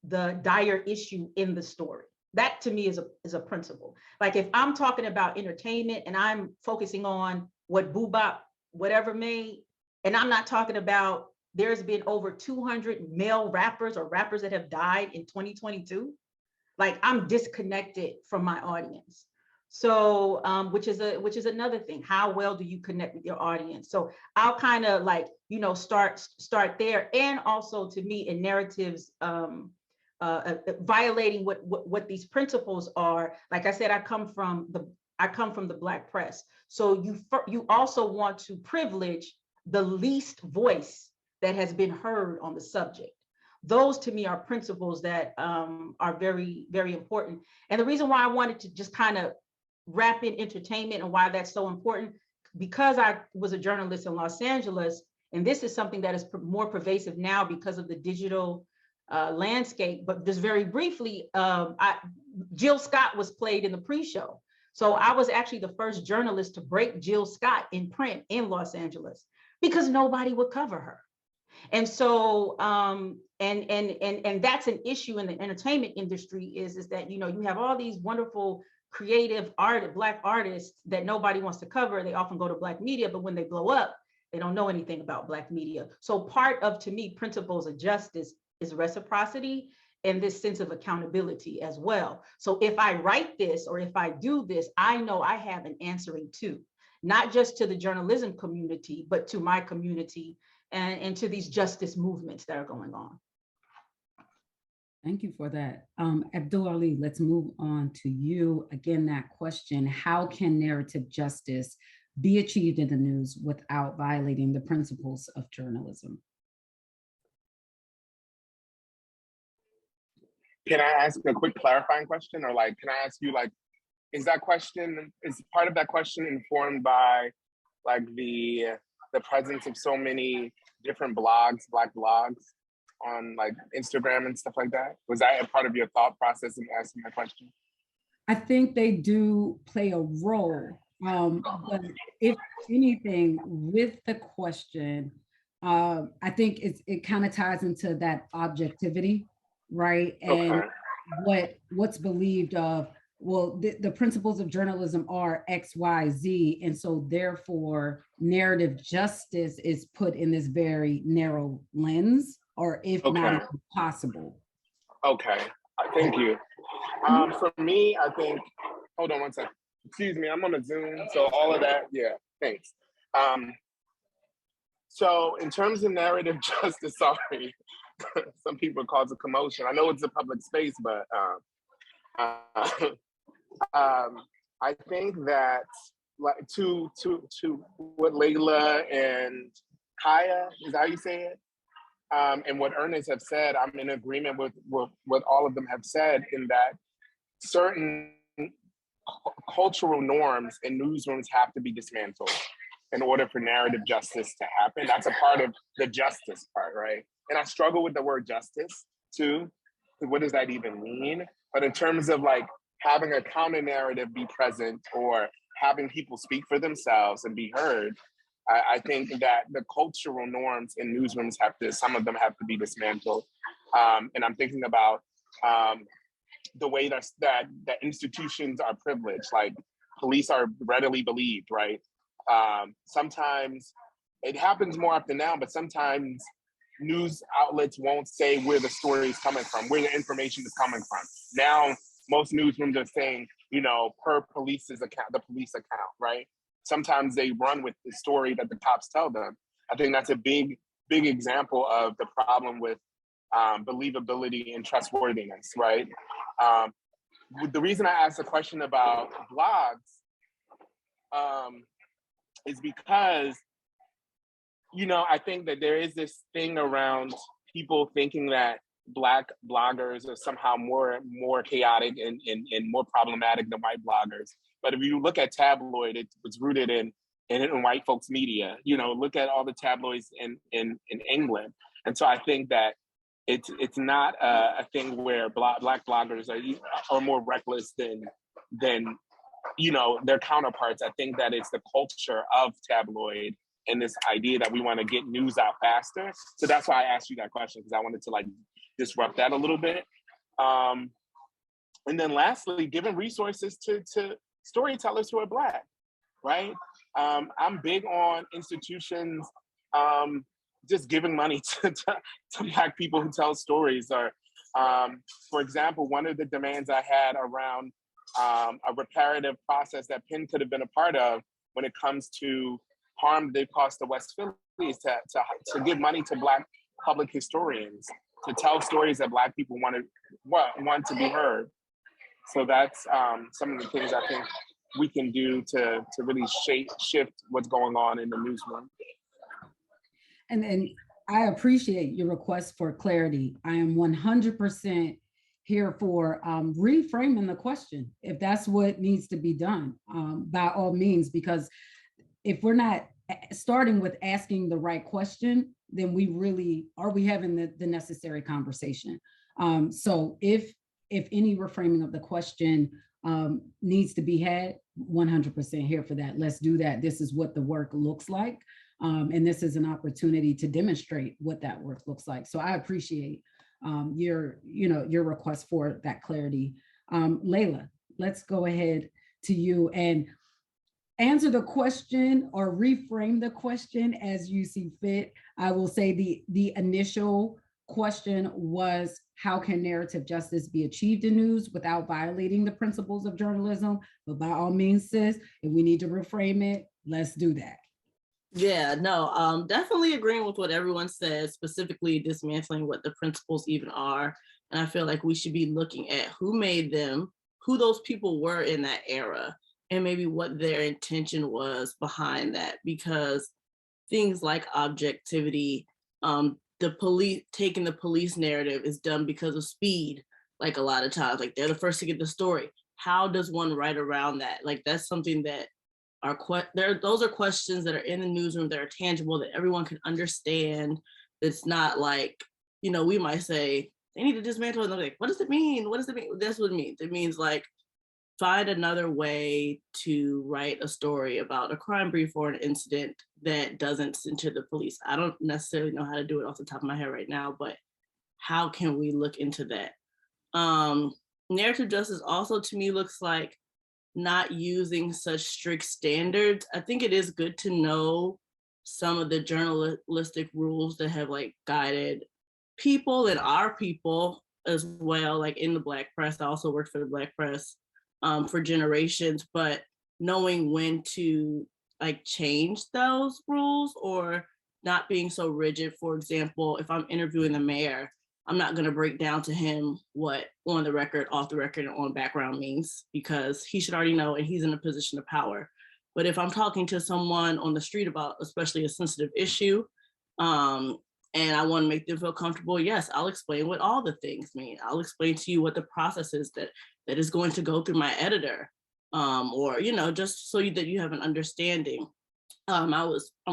the dire issue in the story. That to me is a principle. Like if I'm talking about entertainment and I'm focusing on what Boo Bop, whatever made, and I'm not talking about there's been over 200 male rappers or rappers that have died in 2022, like I'm disconnected from my audience. So, which is another thing. How well do you connect with your audience? So I'll kind of like, start there. And also to me in narratives, violating what these principles are. Like I said, I come from the Black press. So you also want to privilege the least voice that has been heard on the subject. Those to me are principles that are very, very important. And the reason why I wanted to just kind of wrap in entertainment and why that's so important, because I was a journalist in Los Angeles, and this is something that is more pervasive now because of the digital landscape. But just very briefly, Jill Scott was played in the pre-show. So I was actually the first journalist to break Jill Scott in print in Los Angeles because nobody would cover her. And so, and that's an issue in the entertainment industry is that, you have all these wonderful creative Black artists that nobody wants to cover. They often go to Black media, but when they blow up, they don't know anything about Black media. So part of, to me, principles of justice is reciprocity and this sense of accountability as well. So if I write this or if I do this, I know I have an answering to, not just to the journalism community, but to my community and to these justice movements that are going on. Thank you for that. Abdul-Aliy, let's move on to you. Again, that question, how can narrative justice be achieved in the news without violating the principles of journalism? Can I ask a quick clarifying question? Or like, can I ask you, like, is part of that question informed by like the presence of so many different blogs, Black blogs on like Instagram and stuff like that? Was that a part of your thought process in asking that question? I think they do play a role. But if anything, with the question, I think it kind of ties into that objectivity, right? And what's believed of, well, the principles of journalism are X, Y, Z. And so therefore narrative justice is put in this very narrow lens, or if not even possible. Okay, thank you. For me, I think, hold on one second. Excuse me, I'm on a Zoom, so all of that, yeah, thanks. So in terms of narrative justice, sorry, some people call it a commotion. I know it's a public space, but I think that, like, to what Layla and Kaia, is that how you say it? And what Ernest have said, I'm in agreement with what all of them have said, in that certain cultural norms in newsrooms have to be dismantled in order for narrative justice to happen. That's a part of the justice part, right? And I struggle with the word justice too. What does that even mean? But in terms of like having a counter narrative be present, or having people speak for themselves and be heard, I think that the cultural norms in newsrooms some of them have to be dismantled. And I'm thinking about the way that institutions are privileged, like police are readily believed, right? Sometimes it happens more often now, but sometimes news outlets won't say where the story is coming from, where the information is coming from. Now, most newsrooms are saying, per police's account, the police account, right? Sometimes they run with the story that the cops tell them. I think that's a big example of the problem with believability and trustworthiness, right? The reason I asked the question about blogs is because, I think that there is this thing around people thinking that Black bloggers are somehow more chaotic and more problematic than white bloggers. But if you look at tabloid, it's rooted in white folks' media. Look at all the tabloids in England. And so I think that it's not a thing where Black bloggers are more reckless than their counterparts. I think that it's the culture of tabloid and this idea that we want to get news out faster. So that's why I asked you that question, because I wanted to disrupt that a little bit. And then lastly, giving resources to storytellers who are Black, right? I'm big on institutions just giving money to Black people who tell stories. Or, for example, one of the demands I had around a reparative process that Penn could have been a part of when it comes to harm they caused to West Philly is to give money to Black public historians to tell stories that Black people want to be heard. So that's some of the things I think we can do to really shift what's going on in the newsroom. And I appreciate your request for clarity. I am 100% here for reframing the question, if that's what needs to be done, by all means, because if we're not starting with asking the right question, then are we having the necessary conversation? So if any reframing of the question needs to be had, 100% here for that. Let's do that. This is what the work looks like. And this is an opportunity to demonstrate what that work looks like. So I appreciate your request for that clarity. Layla, let's go ahead to you and answer the question or reframe the question as you see fit. I will say the initial question was, how can narrative justice be achieved in news without violating the principles of journalism? But by all means, sis, if we need to reframe it, let's do that. Yeah, no, definitely agreeing with what everyone says, specifically dismantling what the principles even are. And I feel like we should be looking at who made them, who those people were in that era, and maybe what their intention was behind that. Because things like objectivity, the police taking the police narrative is done because of speed. Like a lot of times, like they're the first to get the story. How does one write around that? Like that's something that those are questions that are in the newsroom that are tangible, that everyone can understand. It's not like, we might say they need to dismantle, and they're like, what does it mean? What does it mean? That's what it means. It means like find another way to write a story about a crime brief or an incident that doesn't center the police. I don't necessarily know how to do it off the top of my head right now, but how can we look into that? Narrative justice also to me looks like not using such strict standards. I think it is good to know some of the journalistic rules that have guided people and our people as well, like in the Black press. I also worked for the Black press for generations, but knowing when to change those rules or not being so rigid. For example, if I'm interviewing the mayor, I'm not going to break down to him what on the record, off the record, and on background means, because he should already know and he's in a position of power. But if I'm talking to someone on the street about especially a sensitive issue, and I want to make them feel comfortable, yes, I'll explain what all the things mean. I'll explain to you what the process is that is going to go through my editor, or, just so that you have an understanding. I'm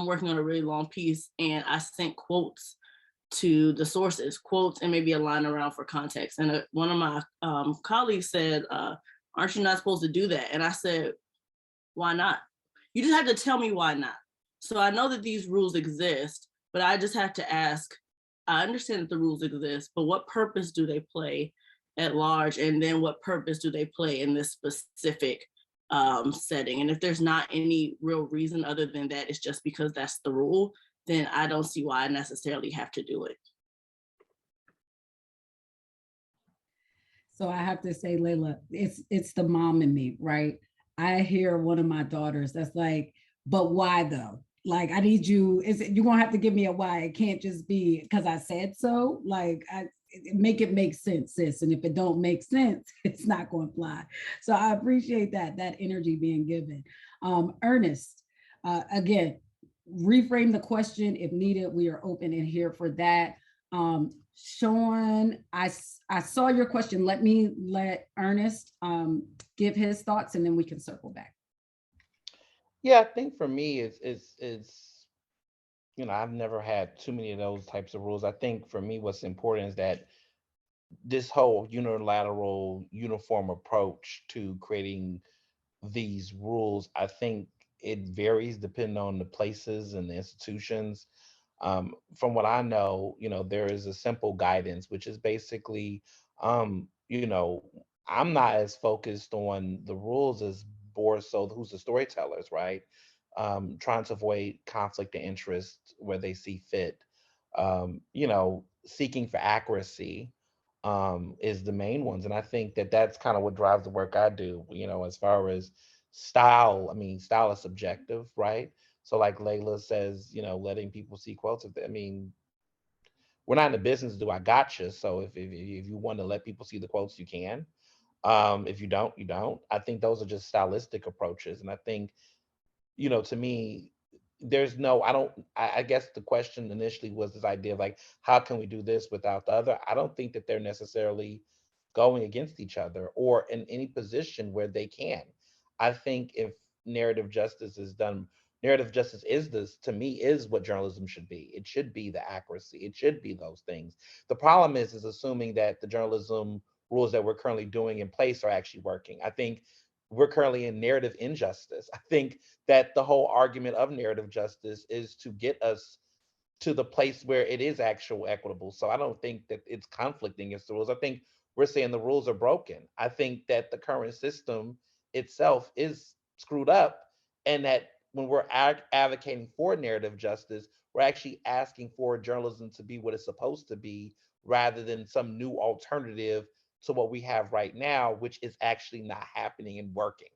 working on a really long piece and I sent quotes to the sources, quotes and maybe a line around for context. And one of my colleagues said, aren't you not supposed to do that? And I said, why not? You just have to tell me why not. So I know that these rules exist, but I just have to ask, I understand that the rules exist, but what purpose do they play at large? And then what purpose do they play in this specific setting? And if there's not any real reason other than that, it's just because that's the rule, then I don't see why I necessarily have to do it. So I have to say, Layla, it's the mom in me, right? I hear one of my daughters that's like, but why though? Like, I need you, you're gonna have to give me a why. It can't just be because I said so. Like, make it make sense, sis. And if it don't make sense, it's not going to fly. So I appreciate that energy being given. Ernest, again, reframe the question if needed. We are open and here for that. Sean, I saw your question. Let Ernest give his thoughts, and then we can circle back. Yeah, I think for me, it's I've never had too many of those types of rules. I think for me, what's important is that this whole unilateral, uniform approach to creating these rules, I think it varies depending on the places and the institutions. From what I know, there is a simple guidance, which is basically, I'm not as focused on the rules as more so who's the storytellers, right? Trying to avoid conflict of interest where they see fit. Seeking for accuracy is the main ones, and I think that that's kind of what drives the work I do. As far as style, I mean, style is subjective, right? So, like Layla says, letting people see quotes. I mean, we're not in the business to do I gotcha. So if you want to let people see the quotes, you can. If you don't, you don't. I think those are just stylistic approaches, and I think to me, there's no, I don't, I guess the question initially was this idea of like, how can we do this without the other? I don't think that they're necessarily going against each other or in any position where they can. I think if narrative justice is done, narrative justice is this, to me, is what journalism should be. It should be the accuracy. It should be those things. The problem is assuming that the journalism rules that we're currently doing in place are actually working. I think we're currently in narrative injustice. I think that the whole argument of narrative justice is to get us to the place where it is actual equitable. So I don't think that it's conflicting against the rules. I think we're saying the rules are broken. I think that the current system itself is screwed up, and that when we're advocating for narrative justice, we're actually asking for journalism to be what it's supposed to be rather than some new alternative to what we have right now, which is actually not happening and working.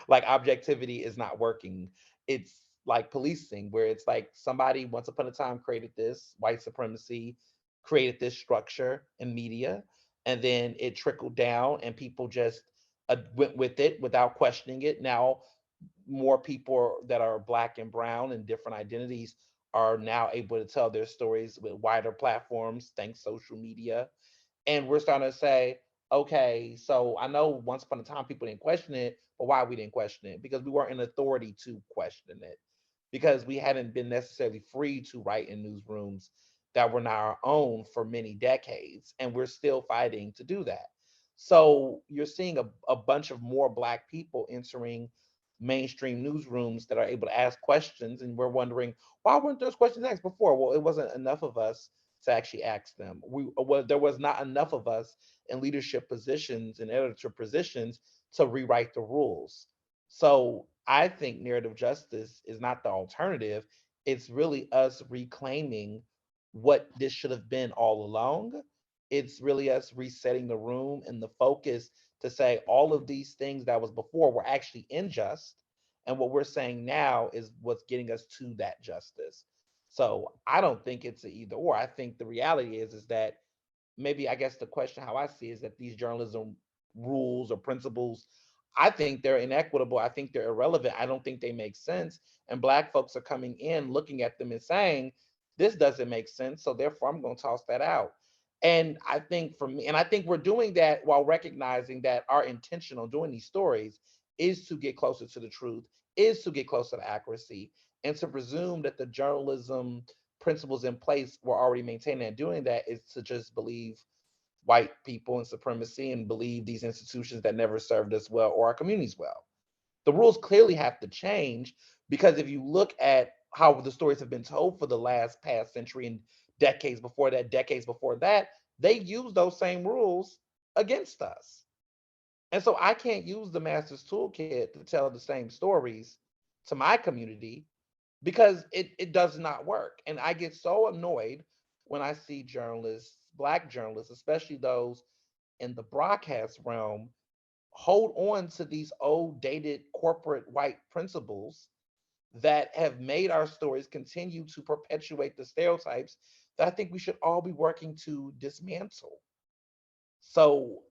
Like objectivity is not working. It's like policing, where it's like somebody once upon a time created this white supremacy, created this structure in media, and then it trickled down, and people just went with it without questioning it. Now, more people that are black and brown and different identities are now able to tell their stories with wider platforms thanks social media, and we're starting to say, okay, so I know once upon a time people didn't question it, but why we didn't question it? Because we weren't in authority to question it, because we hadn't been necessarily free to write in newsrooms that were not our own for many decades, and we're still fighting to do that. So you're seeing a bunch of more black people entering mainstream newsrooms that are able to ask questions, and we're wondering, why weren't those questions asked before? Well, it wasn't enough of us to actually ask them. There was not enough of us in leadership positions and editor positions to rewrite the rules. So I think narrative justice is not the alternative. It's really us reclaiming what this should have been all along. It's really us resetting the room and the focus to say all of these things that was before were actually unjust. And what we're saying now is what's getting us to that justice. So I don't think it's an either or. I think the reality is that maybe, I guess the question how I see is that these journalism rules or principles, I think they're inequitable. I think they're irrelevant. I don't think they make sense. And black folks are coming in, looking at them and saying, this doesn't make sense. So therefore I'm going to toss that out. And I think for me, and I think we're doing that while recognizing that our intention on doing these stories is to get closer to the truth, is to get closer to accuracy, and to presume that the journalism principles in place were already maintaining, and doing that is to just believe white people and supremacy and believe these institutions that never served us well or our communities well. The rules clearly have to change, because if you look at how the stories have been told for the last past century and decades before that, they use those same rules against us. And so I can't use the master's toolkit to tell the same stories to my community, because it does not work. And I get so annoyed when I see journalists, black journalists, especially those in the broadcast realm, hold on to these old dated corporate white principles that have made our stories continue to perpetuate the stereotypes that I think we should all be working to dismantle. So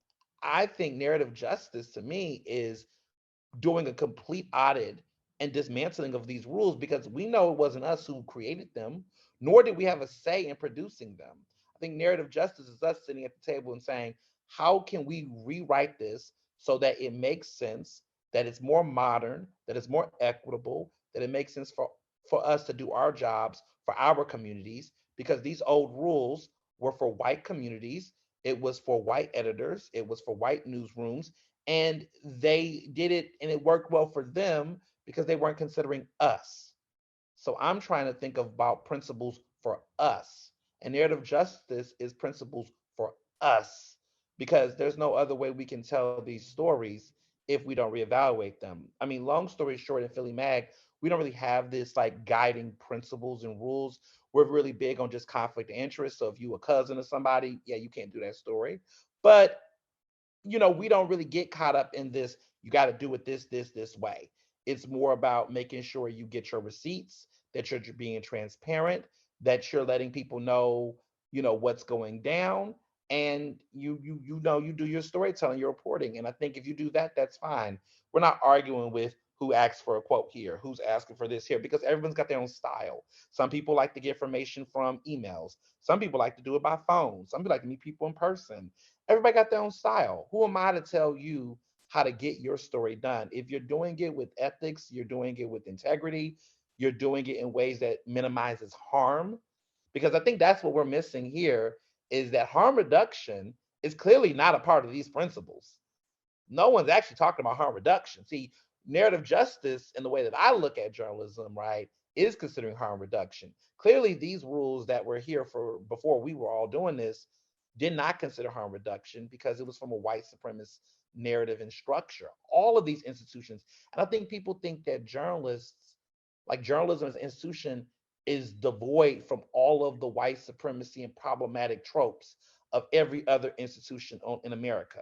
I think narrative justice to me is doing a complete audit and dismantling of these rules because we know it wasn't us who created them, nor did we have a say in producing them. I think narrative justice is us sitting at the table and saying, how can we rewrite this so that it makes sense, that it's more modern, that it's more equitable, that it makes sense for us to do our jobs for our communities? Because these old rules were for white communities, it was for white editors, it was for white newsrooms, and they did it and it worked well for them because they weren't considering us. So I'm trying to think about principles for us. And narrative justice is principles for us because there's no other way we can tell these stories if we don't reevaluate them. I mean, long story short, in Philly Mag, we don't really have this like guiding principles and rules. We're really big on just conflict of interest. So if you a cousin of somebody, yeah, you can't do that story. But we don't really get caught up in this. You got to do it this way. It's more about making sure you get your receipts, that you're being transparent, that you're letting people know, what's going down, and you do your storytelling, your reporting. And I think if you do that, that's fine. We're not arguing with who asked for a quote here, who's asking for this here, because everyone's got their own style. Some people like to get information from emails. Some people like to do it by phone. Some people like to meet people in person. Everybody got their own style. Who am I to tell you how to get your story done? If you're doing it with ethics, you're doing it with integrity, you're doing it in ways that minimizes harm, because I think that's what we're missing here is that harm reduction is clearly not a part of these principles. No one's actually talking about harm reduction. See, narrative justice, in the way that I look at journalism, right, is considering harm reduction. Clearly, these rules that were here for before we were all doing this did not consider harm reduction because it was from a white supremacist narrative and structure. All of these institutions, and I think people think that journalists, like journalism as an institution, is devoid from all of the white supremacy and problematic tropes of every other institution in America.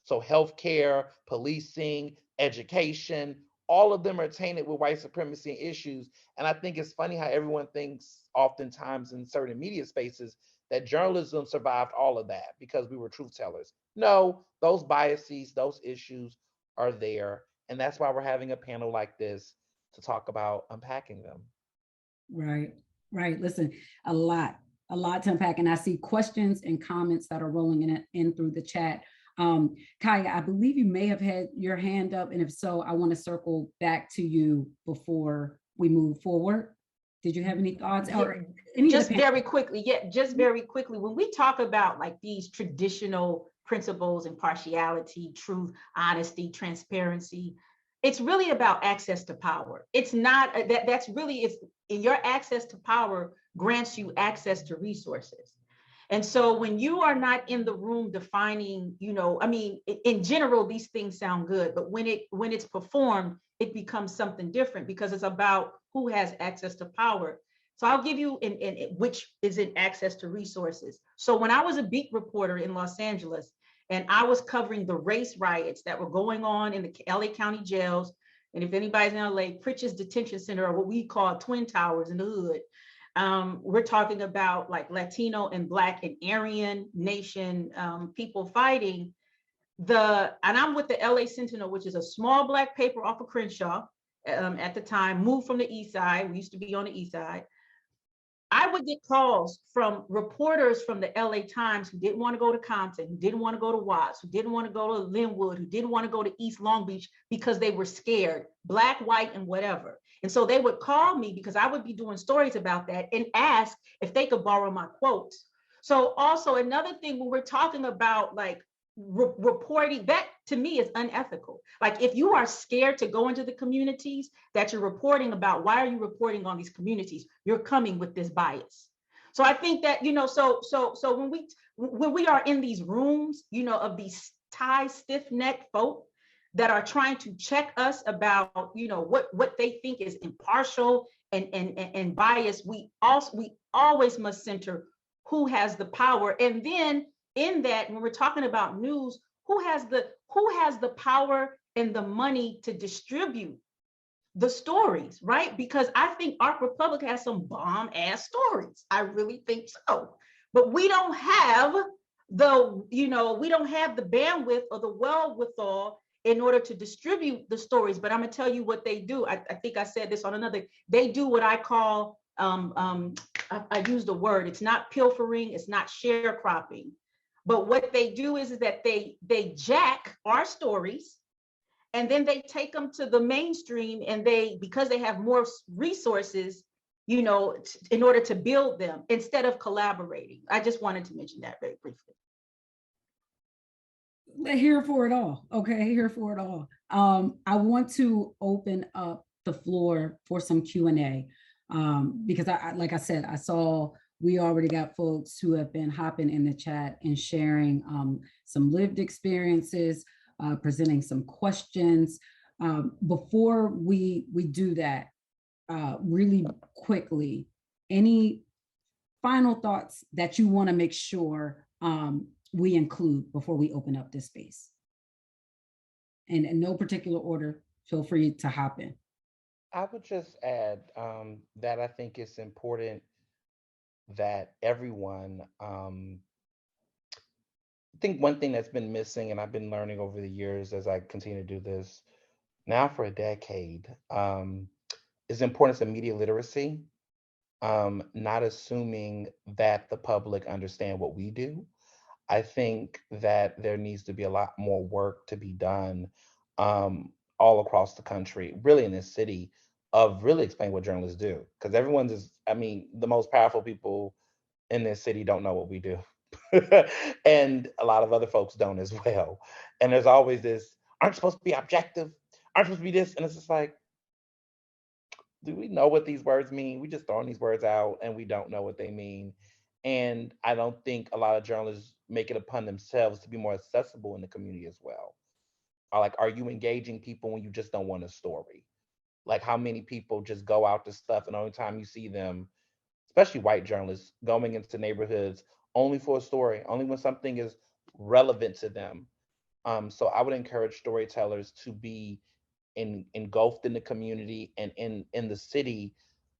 So healthcare, policing, education, all of them are tainted with white supremacy and issues. And I think it's funny how everyone thinks oftentimes in certain media spaces that journalism survived all of that because we were truth tellers. No, those biases, those issues are there. And that's why we're having a panel like this to talk about unpacking them. Right, right. Listen, a lot to unpack. And I see questions and comments that are rolling in through the chat. Kaia, I believe you may have had your hand up. And if so, I want to circle back to you before we move forward. Did you have any thoughts? Or any just very quickly, just very quickly. When we talk about like these traditional principles, impartiality, truth, honesty, transparency, it's really about access to power. It's not that's really, it's your access to power grants you access to resources. And so when you are not in the room defining, I mean, in general, these things sound good, but when it's performed, it becomes something different because it's about who has access to power. So I'll give you which is in access to resources. So when I was a beat reporter in Los Angeles, and I was covering the race riots that were going on in the LA County jails, and if anybody's in LA, Pritchard's Detention Center, or what we call Twin Towers in the hood, we're talking about like Latino and Black and Aryan Nation people fighting. And I'm with the LA Sentinel, which is a small Black paper off of Crenshaw at the time, moved from the East Side. We used to be on the East Side. I would get calls from reporters from the LA Times who didn't want to go to Compton, who didn't want to go to Watts, who didn't want to go to Linwood, who didn't want to go to East Long Beach because they were scared, Black, white, and whatever. And so they would call me because I would be doing stories about that and ask if they could borrow my quotes. So also another thing when we're talking about like reporting, that to me is unethical. Like if you are scared to go into the communities that you're reporting about, why are you reporting on these communities? You're coming with this bias. So I think that, so when we are in these rooms, of these stiff-necked folk that are trying to check us about, what they think is impartial and biased, we always must center who has the power. And then in that, when we're talking about news, who has the power and the money to distribute the stories, right? Because I think Arc Republic has some bomb ass stories. I really think so. But we don't have we don't have the bandwidth or the wherewithal in order to distribute the stories. But I'm gonna tell you what they do. I think I said this on another. They do what I call I used a word. It's not pilfering. It's not sharecropping. But what they do is that they jack our stories, and then they take them to the mainstream, and because they have more resources, in order to build them instead of collaborating. I just wanted to mention that very briefly. Here for it all. Okay, here for it all. I want to open up the floor for some Q&A, because like I said, I saw we already got folks who have been hopping in the chat and sharing some lived experiences, presenting some questions. Before we do that, really quickly, any final thoughts that you want to make sure we include before we open up this space? And in no particular order, feel free to hop in. I would just add that I think it's important that everyone, I think one thing that's been missing, and I've been learning over the years as I continue to do this now for a decade, is the importance of media literacy, not assuming that the public understand what we do. I think that there needs to be a lot more work to be done all across the country, really in this city, of really explaining what journalists do. Because everyone's just, I mean, the most powerful people in this city don't know what we do. And a lot of other folks don't as well. And there's always this, aren't you supposed to be objective? Aren't you supposed to be this? And it's just like, do we know what these words mean? We just throwing these words out and we don't know what they mean. And I don't think a lot of journalists make it upon themselves to be more accessible in the community as well. Like, are you engaging people when you just don't want a story? Like, how many people just go out to stuff and the only time you see them, especially white journalists, going into neighborhoods only for a story, only when something is relevant to them. So I would encourage storytellers to be engulfed in the community and in the city,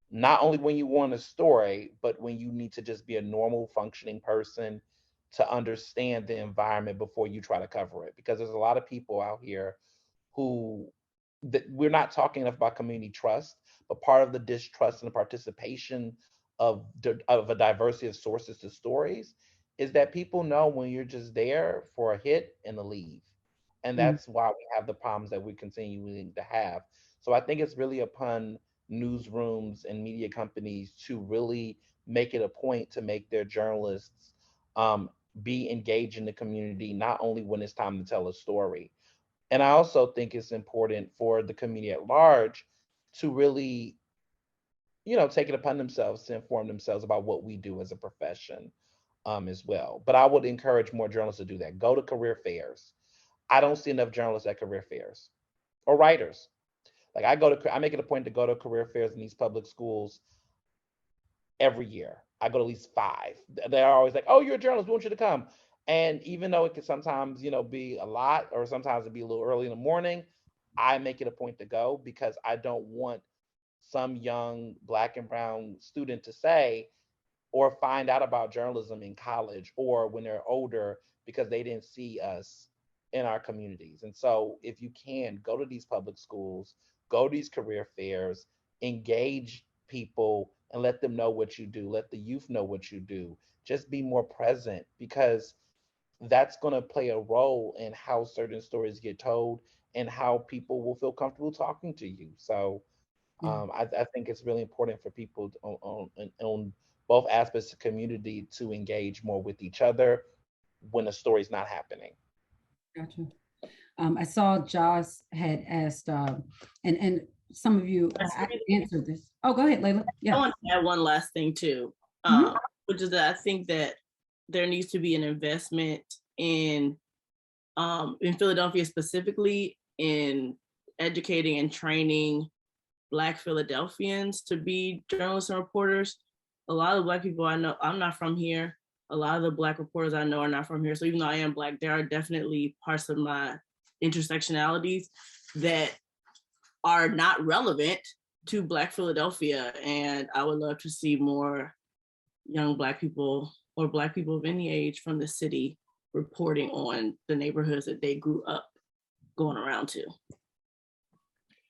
not only when you want a story, but when you need to just be a normal functioning person to understand the environment before you try to cover it. Because there's a lot of people out here who, that we're not talking enough about community trust, but part of the distrust and the participation of a diversity of sources to stories is that people know when you're just there for a hit and a leave. And that's why we have the problems that we're continuing to have. So I think it's really upon newsrooms and media companies to really make it a point to make their journalists be engaged in the community, not only when it's time to tell a story. And I also think it's important for the community at large to really, take it upon themselves to inform themselves about what we do as a profession as well. But I would encourage more journalists to do that. Go to career fairs. I don't see enough journalists at career fairs or writers. Like, I make it a point to go to career fairs in these public schools every year. I go to at least 5. They're always like, "Oh, you're a journalist. We want you to come." And even though it can sometimes, be a lot, or sometimes it'd be a little early in the morning, I make it a point to go because I don't want some young Black and brown student to say or find out about journalism in college or when they're older because they didn't see us in our communities. And so if you can, go to these public schools, go to these career fairs, engage people and let them know what you do. Let the youth know what you do. Just be more present, because that's going to play a role in how certain stories get told and how people will feel comfortable talking to you. So I think it's really important for people on both aspects of community to engage more with each other when a story's not happening. Gotcha. I saw Joss had asked, and some of you answered this. Oh, go ahead, Layla. Yeah. I want to add one last thing too, which is that I think that there needs to be an investment in Philadelphia specifically in educating and training Black Philadelphians to be journalists and reporters. A lot of Black people I know, I'm not from here. A lot of the Black reporters I know are not from here. So even though I am Black, there are definitely parts of my intersectionalities that are not relevant to Black Philadelphia. And I would love to see more young Black people or Black people of any age from the city reporting on the neighborhoods that they grew up going around to.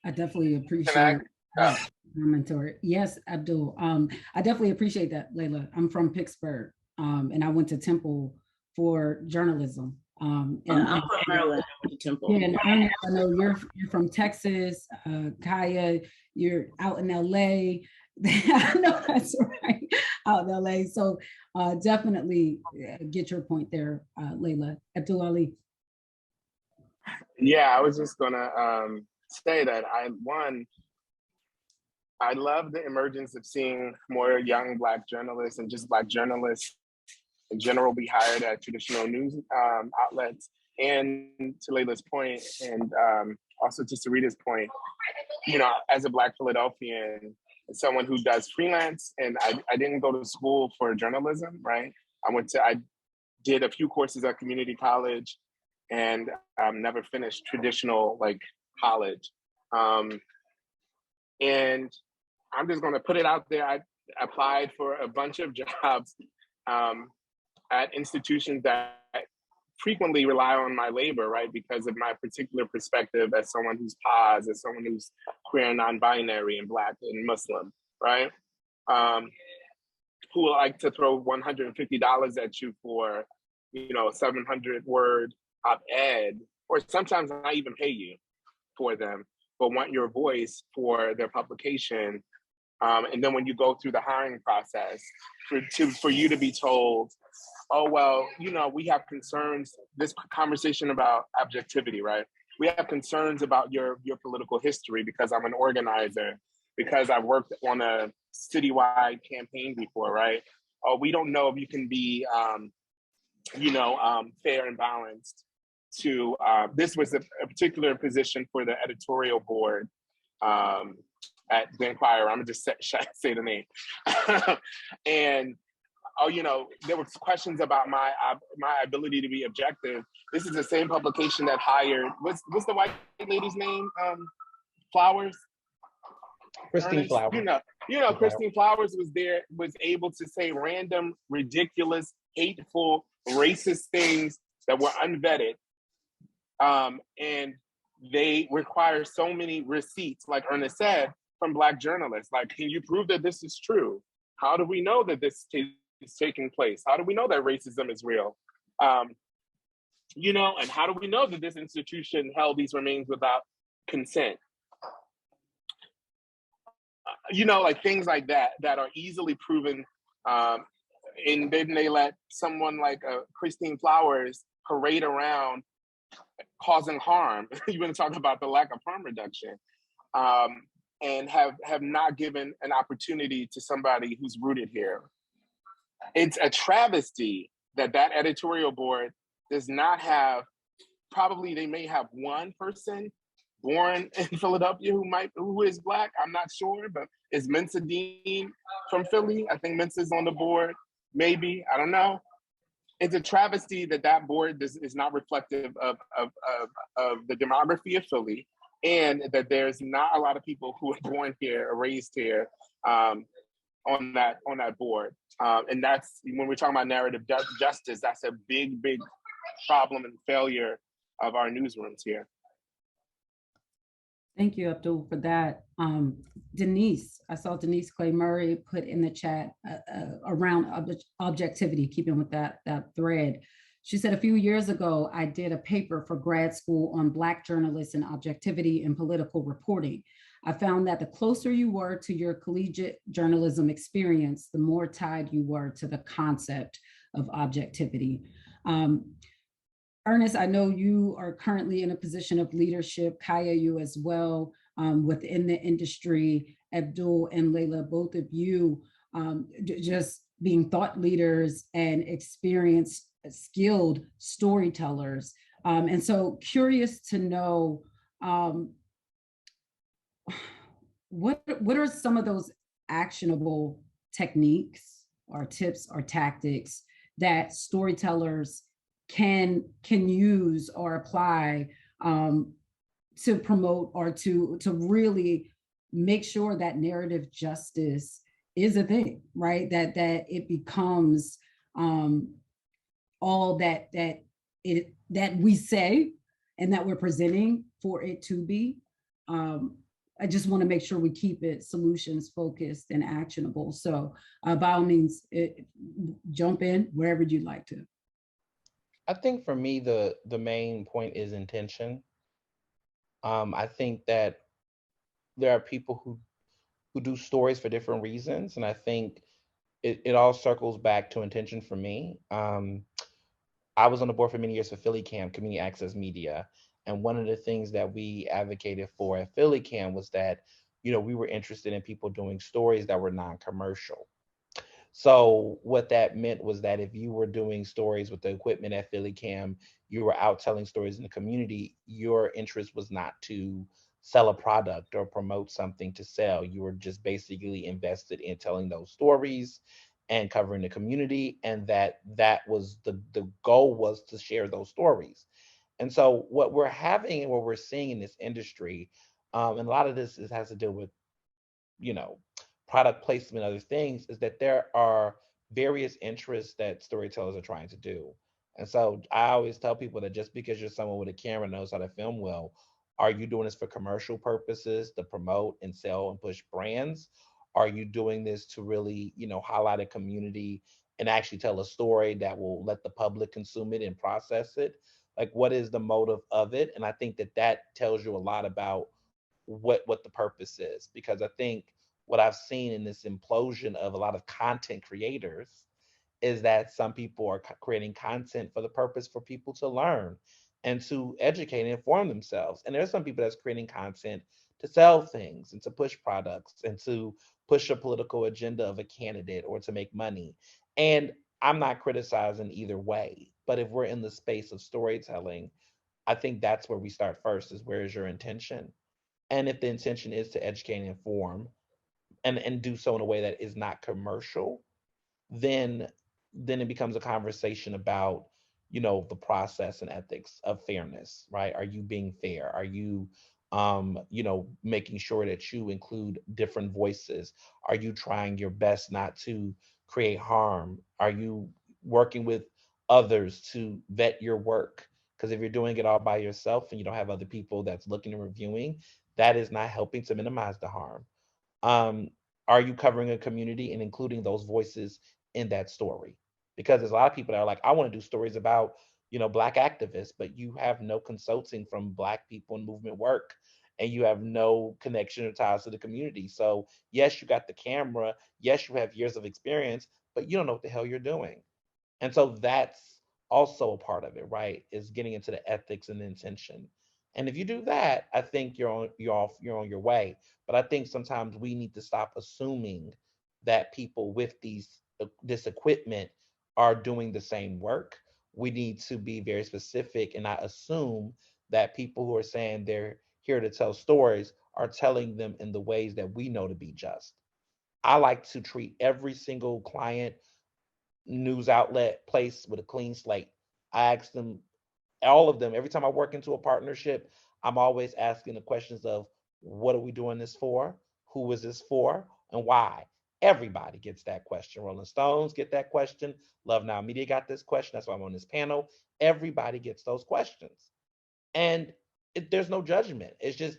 I definitely appreciate that commentary. Yes, Abdul. I definitely appreciate that, Layla. I'm from Pittsburgh, and I went to Temple for journalism. I'm from Maryland. I went to Temple. Yeah, and Ernest, I know you're from Texas. Kaia, you're out in LA. I know that's right, out in LA. So definitely get your point there, Layla. Abdul-Aliy. Yeah, I was just gonna say that I love the emergence of seeing more young Black journalists and just Black journalists in general be hired at traditional news outlets. And to Layla's point, and also to Syreeta's point, as a Black Philadelphian, as someone who does freelance, and I didn't go to school for journalism, right? I did a few courses at community college and never finished traditional college. And I'm just gonna put it out there. I applied for a bunch of jobs at institutions that frequently rely on my labor, right? Because of my particular perspective as someone who's PABJ, as someone who's queer and non-binary and Black and Muslim, right? Who like to throw $150 at you for, 700-word op-ed, or sometimes not even pay you for them, but want your voice for their publication. And then when you go through the hiring process, for you to be told, oh, well, we have concerns, this conversation about objectivity, right? We have concerns about your political history because I'm an organizer, because I've worked on a citywide campaign before, right? Oh, we don't know if you can be, fair and balanced to, this was a particular position for the editorial board at the Inquirer. I'm gonna just say the name. And there were questions about my ability to be objective. This is the same publication that hired, what's the white lady's name? Flowers? Christine Flowers. Christine Flowers was able to say random, ridiculous, hateful, racist things that were unvetted. And they require so many receipts, like Ernest said, from Black journalists. Like, can you prove that this is true? How do we know that this is taking place? How do we know that racism is real? And how do we know that this institution held these remains without consent? Things like that are easily proven. And then they let someone like Christine Flowers parade around causing harm. You're going to talk about the lack of harm reduction. And have not given an opportunity to somebody who's rooted here. It's a travesty that editorial board does not have, probably they may have one person born in Philadelphia who is Black, I'm not sure, but is Mensa Dean from Philly? I think Mensa's on the board, maybe, I don't know. It's a travesty that board is not reflective of the demography of Philly, and that there's not a lot of people who are born here or raised here on that board. And that's, when we're talking about narrative justice, that's a big, big problem and failure of our newsrooms here. Thank you, Abdul, for that. Denise, I saw Denise Clay Murray put in the chat around objectivity, keeping with that thread. She said, a few years ago, I did a paper for grad school on Black journalists and objectivity in political reporting. I found that the closer you were to your collegiate journalism experience, the more tied you were to the concept of objectivity. Ernest, I know you are currently in a position of leadership, Kaia, you as well, within the industry, Abdul and Layla, both of you just being thought leaders and experienced, skilled storytellers. And so curious to know, what are some of those actionable techniques or tips or tactics that storytellers can use or apply to promote or to really make sure that narrative justice is a thing, right? That it becomes um, all that we say and that we're presenting for it to be. Um, I just want to make sure we keep it solutions focused and actionable. So by all means, jump in wherever you'd like to. I think for me, the main point is intention. I think that there are people who do stories for different reasons, and I think it all circles back to intention for me. I was on the board for many years for Philly Cam, Community Access Media, and one of the things that we advocated for at Philly Cam was that, we were interested in people doing stories that were non-commercial. So what that meant was that if you were doing stories with the equipment at Philly Cam, you were out telling stories in the community, your interest was not to sell a product or promote something to sell. You were just basically invested in telling those stories and covering the community, and that was the goal, was to share those stories. And so what we're having and what we're seeing in this industry, and a lot of this has to do with you know, product placement, other things, is that there are various interests that storytellers are trying to do. And so I always tell people that just because you're someone with a camera knows how to film well, are you doing this for commercial purposes to promote and sell and push brands? Are you doing this to really, highlight a community and actually tell a story that will let the public consume it and process it? Like, what is the motive of it? And I think that that tells you a lot about what the purpose is, because I think what I've seen in this implosion of a lot of content creators is that some people are creating content for the purpose for people to learn and to educate and inform themselves, and there's some people that's creating content to sell things and to push products and to push a political agenda of a candidate or to make money. And I'm not criticizing either way, but if we're in the space of storytelling, I think that's where we start first, is where is your intention? And if the intention is to educate and inform, and do so in a way that is not commercial, then it becomes a conversation about, the process and ethics of fairness, right? Are you being fair? Are you making sure that you include different voices? Are you trying your best not to create harm? Are you working with others to vet your work? Because if you're doing it all by yourself and you don't have other people that's looking and reviewing, that is not helping to minimize the harm. um, are you covering a community and including those voices in that story? Because there's a lot of people that are like, I want to do stories about, Black activists, but you have no consulting from Black people in movement work, and you have no connection or ties to the community. So yes, you got the camera, yes, you have years of experience, but you don't know what the hell you're doing. And so that's also a part of it, right? Is getting into the ethics and the intention. And if you do that, I think you're on your way. But I think sometimes we need to stop assuming that people with this equipment are doing the same work. We need to be very specific and not assume that people who are saying they're here to tell stories are telling them in the ways that we know to be just. I like to treat every single client, news outlet, place with a clean slate. I ask them, all of them, every time I work into a partnership, I'm always asking the questions of, what are we doing this for? Who is this for? And why? Everybody gets that question. Rolling Stones get that question. Love Now Media got this question. That's why I'm on this panel. Everybody gets those questions. And there's no judgment. It's just,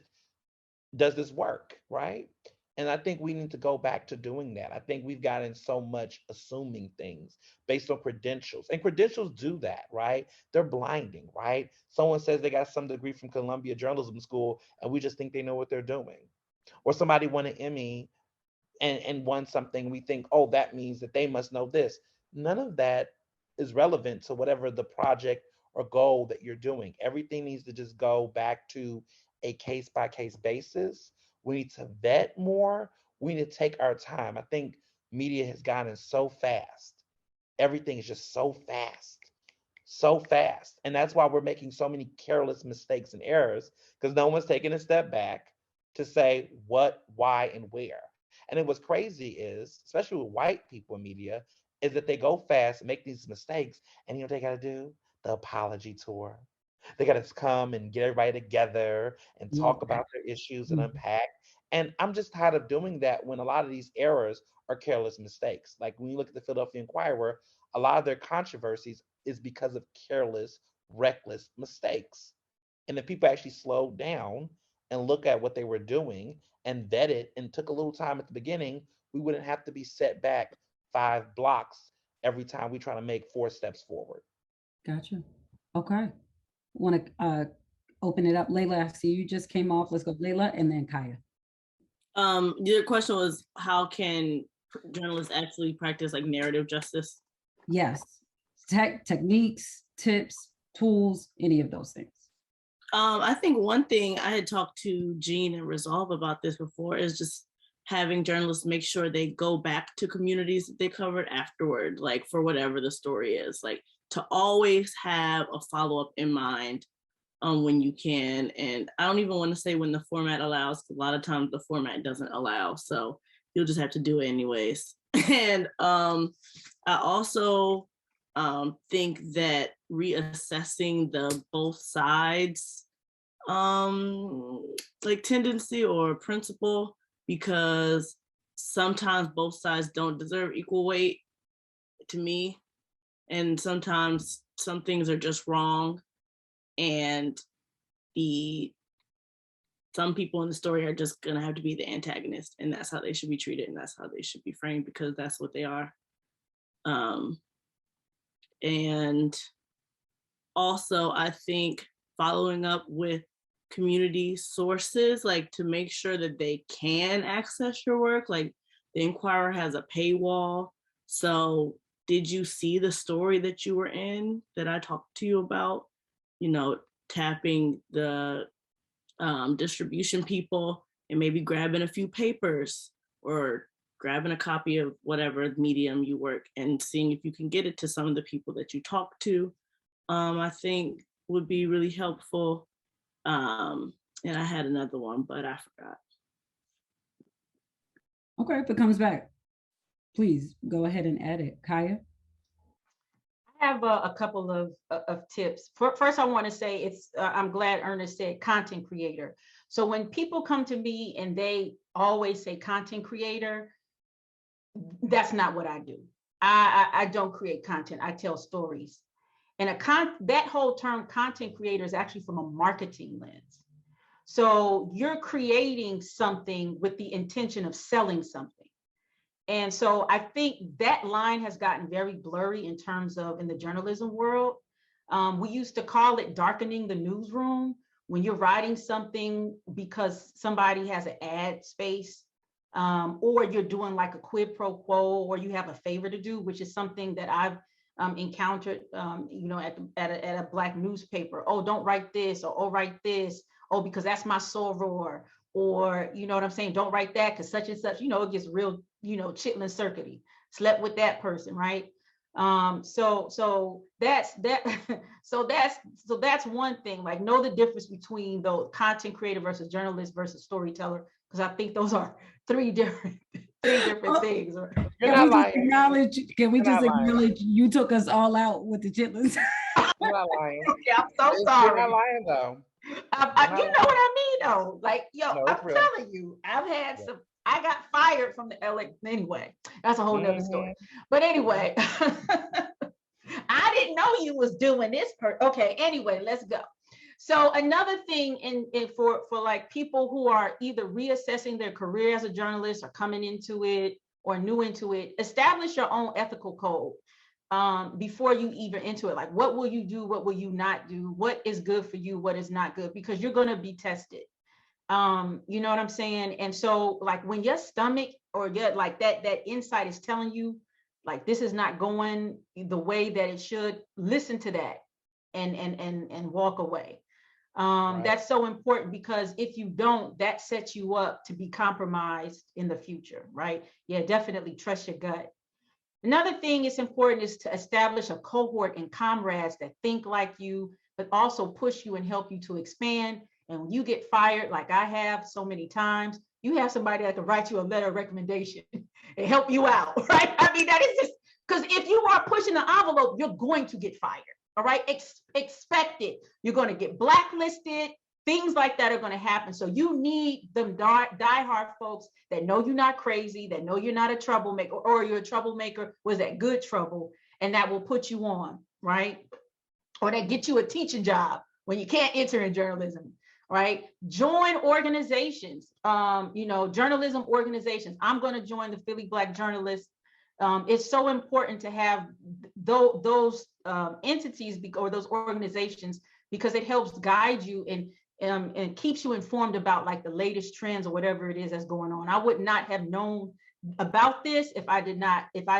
does this work, right? And I think we need to go back to doing that. I think we've gotten so much assuming things based on credentials, and credentials do that, right? They're blinding, right? Someone says they got some degree from Columbia Journalism School, and we just think they know what they're doing. Or somebody won an Emmy and won something, we think, oh, that means that they must know this. None of that is relevant to whatever the project or goal that you're doing. Everything needs to just go back to a case by case basis. We need to vet more. We need to take our time. I think media has gotten so fast. Everything is just so fast, so fast. And that's why we're making so many careless mistakes and errors, because no one's taking a step back to say what, why, and where. And then what's crazy is, especially with white people in media, is that they go fast, make these mistakes, and you know what they got to do? The apology tour. They got to come and get everybody together and Love talk that. about their issues and Mhm. unpack. And I'm just tired of doing that when a lot of these errors are careless mistakes. Like when you look at the Philadelphia Inquirer, a lot of their controversies is because of careless, reckless mistakes. And if people actually slowed down and look at what they were doing and vet it and took a little time at the beginning, we wouldn't have to be set back 5 blocks every time we try to make 4 steps forward. Gotcha. Okay. Want to open it up. Layla, I see you just came off. Let's go, Layla, and then Kaia. Your question was, how can journalists actually practice like narrative justice? Yes. Techniques, tips, tools, any of those things. I think one thing I had talked to Jean and Resolve about this before is just having journalists make sure they go back to communities that they covered afterward, like for whatever the story is, like to always have a follow-up in mind when you can. And I don't even want to say when the format allows, because a lot of times the format doesn't allow. So you'll just have to do it anyways. And I also think that reassessing the both sides like tendency or principle, because sometimes both sides don't deserve equal weight to me. And sometimes some things are just wrong. And some people in the story are just gonna have to be the antagonist, and that's how they should be treated, and that's how they should be framed, because that's what they are. And also, I think following up with community sources, like to make sure that they can access your work. Like the Inquirer has a paywall. So did you see the story that you were in that I talked to you about? You know, tapping the distribution people and maybe grabbing a few papers or grabbing a copy of whatever medium you work and seeing if you can get it to some of the people that you talk to, I think would be really helpful. And I had another one, but I forgot. Okay, if it comes back, please go ahead and add it. Kaia? I have a couple of tips. First, I want to say I'm glad Ernest said content creator. So when people come to me and they always say content creator, that's not what I do. I don't create content. I tell stories. And that whole term content creator is actually from a marketing lens. So you're creating something with the intention of selling something. And so I think that line has gotten very blurry in terms of in the journalism world. We used to call it darkening the newsroom when you're writing something because somebody has an ad space, or you're doing like a quid pro quo, or you have a favor to do, which is something that I've encountered, at a Black newspaper. Oh, don't write this, or oh, write this. Oh, because that's my soror, or you know what I'm saying? Don't write that because such and such. It gets real, chitlin circuity. Slept with that person, right? So that's that. so that's one thing. Like, know the difference between the content creator versus journalist versus storyteller, because I think those are three different things. Can we just acknowledge you took us all out with the chitlins? You're not lying. Okay, I'm so sorry. You're not lying though. You know what I mean, though. Like, No, I'm real. telling you, I've had some. I got fired from the LA. Anyway, that's a whole nother story. But anyway, I didn't know you was doing this. Okay. Anyway, let's go. So another thing for like people who are either reassessing their career as a journalist or coming into it or new into it, establish your own ethical code. Before you even into it, like what will you do, what will you not do, what is good for you, what is not good, because you're going to be tested. You know what I'm saying? And so like when your stomach or like that insight is telling you like this is not going the way that it should, listen to that and walk away. Right. That's so important, because if you don't, that sets you up to be compromised in the future, right? Yeah, definitely trust your gut. Another thing is important is to establish a cohort and comrades that think like you, but also push you and help you to expand. And when you get fired, like I have so many times, you have somebody that can write you a letter of recommendation and help you out, right? I mean, that is just, because if you are pushing the envelope, you're going to get fired, All right, expect it. You're going to get blacklisted. Things like that are going to happen. So you need them diehard folks that know you're not crazy, that know you're not a troublemaker, or you're a troublemaker, was that good trouble, and that will put you on, right? Or that get you a teaching job when you can't enter in journalism, right? Join organizations, journalism organizations. I'm going to join the Philly Black Journalists. It's so important to have those entities or those organizations, because it helps guide you and keeps you informed about like the latest trends or whatever it is that's going on. I would not have known about this if I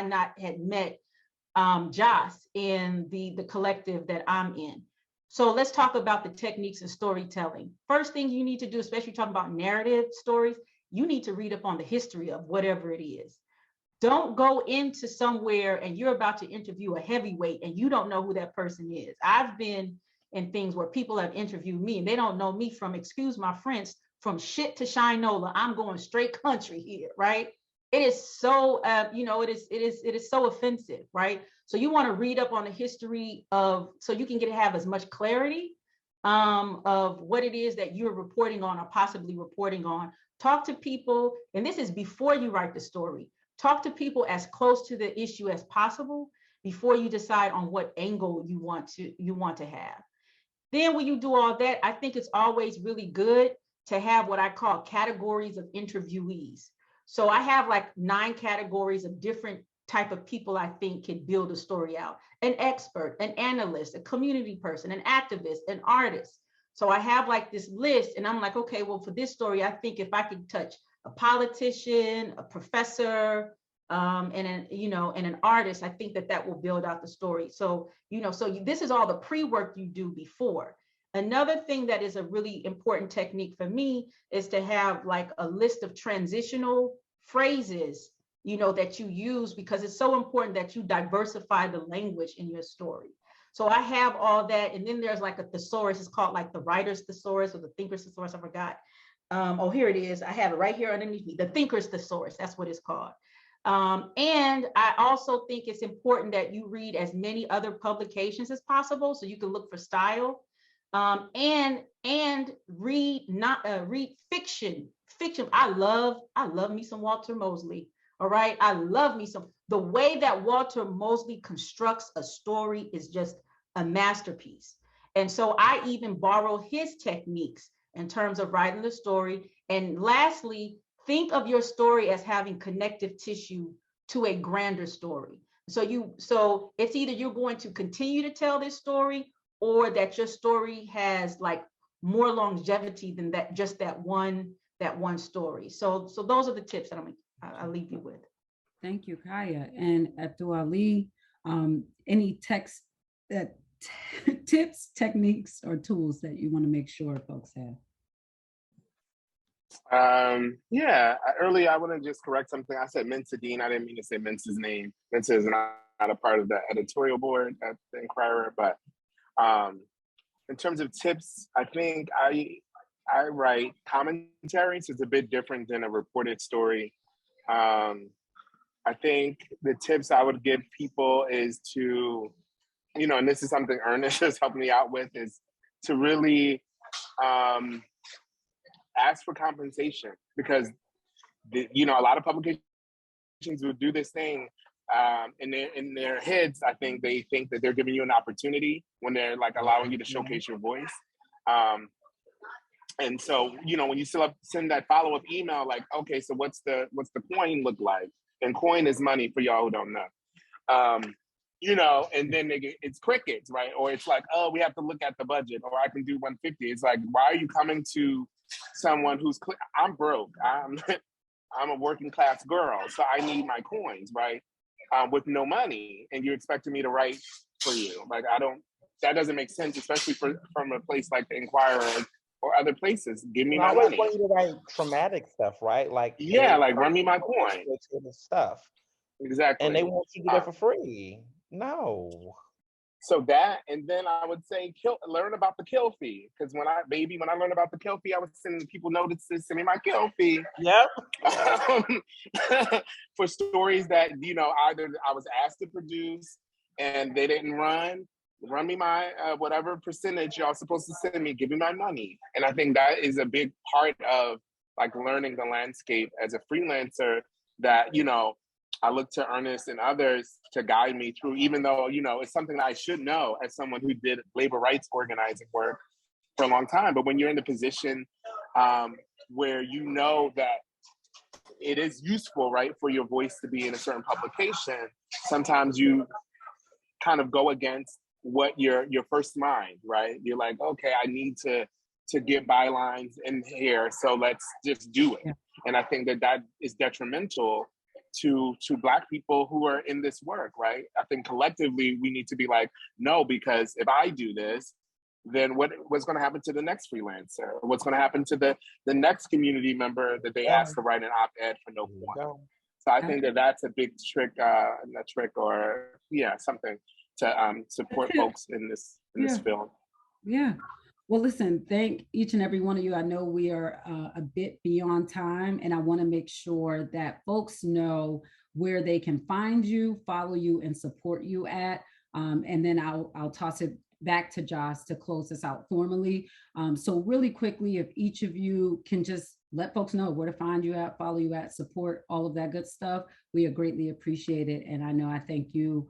not had met Joss in the collective that I'm in. So let's talk about the techniques of storytelling. First thing you need to do, especially talking about narrative stories, you need to read up on the history of whatever it is. Don't go into somewhere and you're about to interview a heavyweight and you don't know who that person is. I've been in things where people have interviewed me and they don't know me from, excuse my French, from shit to Shinola. I'm going straight country here, right? It is so, it is so offensive, right? So you want to read up on the history so you can have as much clarity of what it is that you're reporting on or possibly reporting on. Talk to people, and this is before you write the story. Talk to people as close to the issue as possible before you decide on what angle you want to have. Then when you do all that, I think it's always really good to have what I call categories of interviewees. So I have like 9 categories of different type of people I think can build a story out. An expert, an analyst, a community person, an activist, an artist. So I have like this list and I'm like, okay, well, for this story, I think if I could touch a politician, a professor, and an artist, I think that will build out the story. So, this is all the pre-work you do before. Another thing that is a really important technique for me is to have like a list of transitional phrases, that you use, because it's so important that you diversify the language in your story. So I have all that. And then there's like a thesaurus. It's called like the writer's thesaurus or the thinker's thesaurus. I forgot. Here it is. I have it right here underneath me. The thinker's thesaurus. That's what it's called. And I also think it's important that you read as many other publications as possible so you can look for style. And read fiction. I love me some Walter Mosley. All right. I love me some. The way that Walter Mosley constructs a story is just a masterpiece. And so I even borrow his techniques in terms of writing the story. And lastly, think of your story as having connective tissue to a grander story. So it's either you're going to continue to tell this story, or that your story has like more longevity than that one story. So those are the tips that I'll leave you with. Thank you, Kaia. And Abdul-Aliy, any tips, techniques, or tools that you want to make sure folks have? Earlier I want to just correct something. I said Mensa Dean. I didn't mean to say Mensa's name. Mensa is not a part of the editorial board at the Inquirer, but in terms of tips, I think I write commentaries. It's a bit different than a reported story. I think the tips I would give people is to, and this is something Ernest has helped me out with, is to really ask for compensation, because a lot of publications will do this thing in their heads. I think they think that they're giving you an opportunity when they're like allowing you to showcase your voice. And so, when you still send that follow-up email, like, okay, so what's the coin look like? And coin is money for y'all who don't know. And then it's crickets, right? Or it's like, oh, we have to look at the budget, or I can do 150. It's like, why are you coming to someone who's I'm broke? I'm a working class girl, so I need my coins, right? With no money, and you're expecting me to write for you. Like, that doesn't make sense, especially from a place like the Inquirer or other places. Give me my money. I want you to write traumatic stuff, right? Like, run me my coin. Stuff. Exactly. And they want you to do that for free. No. So that, and then I would say learn about the kill fee. Because when I learned about the kill fee, I was sending people notices, send me my kill fee. Yep. For stories that, either I was asked to produce and they didn't run, run me my whatever percentage y'all supposed to send me, give me my money. And I think that is a big part of like learning the landscape as a freelancer, that, you know, I look to Ernest and others to guide me through, even though, you know, it's something that I should know as someone who did labor rights organizing work for a long time. But when you're in the position where you know that it is useful, right, for your voice to be in a certain publication, sometimes you kind of go against what your first mind, right? You're like, okay, I need to get bylines in here, so let's just do it. Yeah. And I think that is detrimental to Black people who are in this work, right? I think collectively we need to be like, no, because if I do this, then what's going to happen to the next freelancer? What's going to happen to the next community member that they asked to write an op-ed for no point? So I think that that's a big trick, not trick, or something to support folks in this field. Yeah. Well, listen, thank each and every one of you. I know we are a bit beyond time, and I want to make sure that folks know where they can find you, follow you, and support you at. And then I'll toss it back to Josh to close this out formally. So really quickly, if each of you can just let folks know where to find you at, follow you at, support, all of that good stuff, we are greatly appreciated. And I know I thank you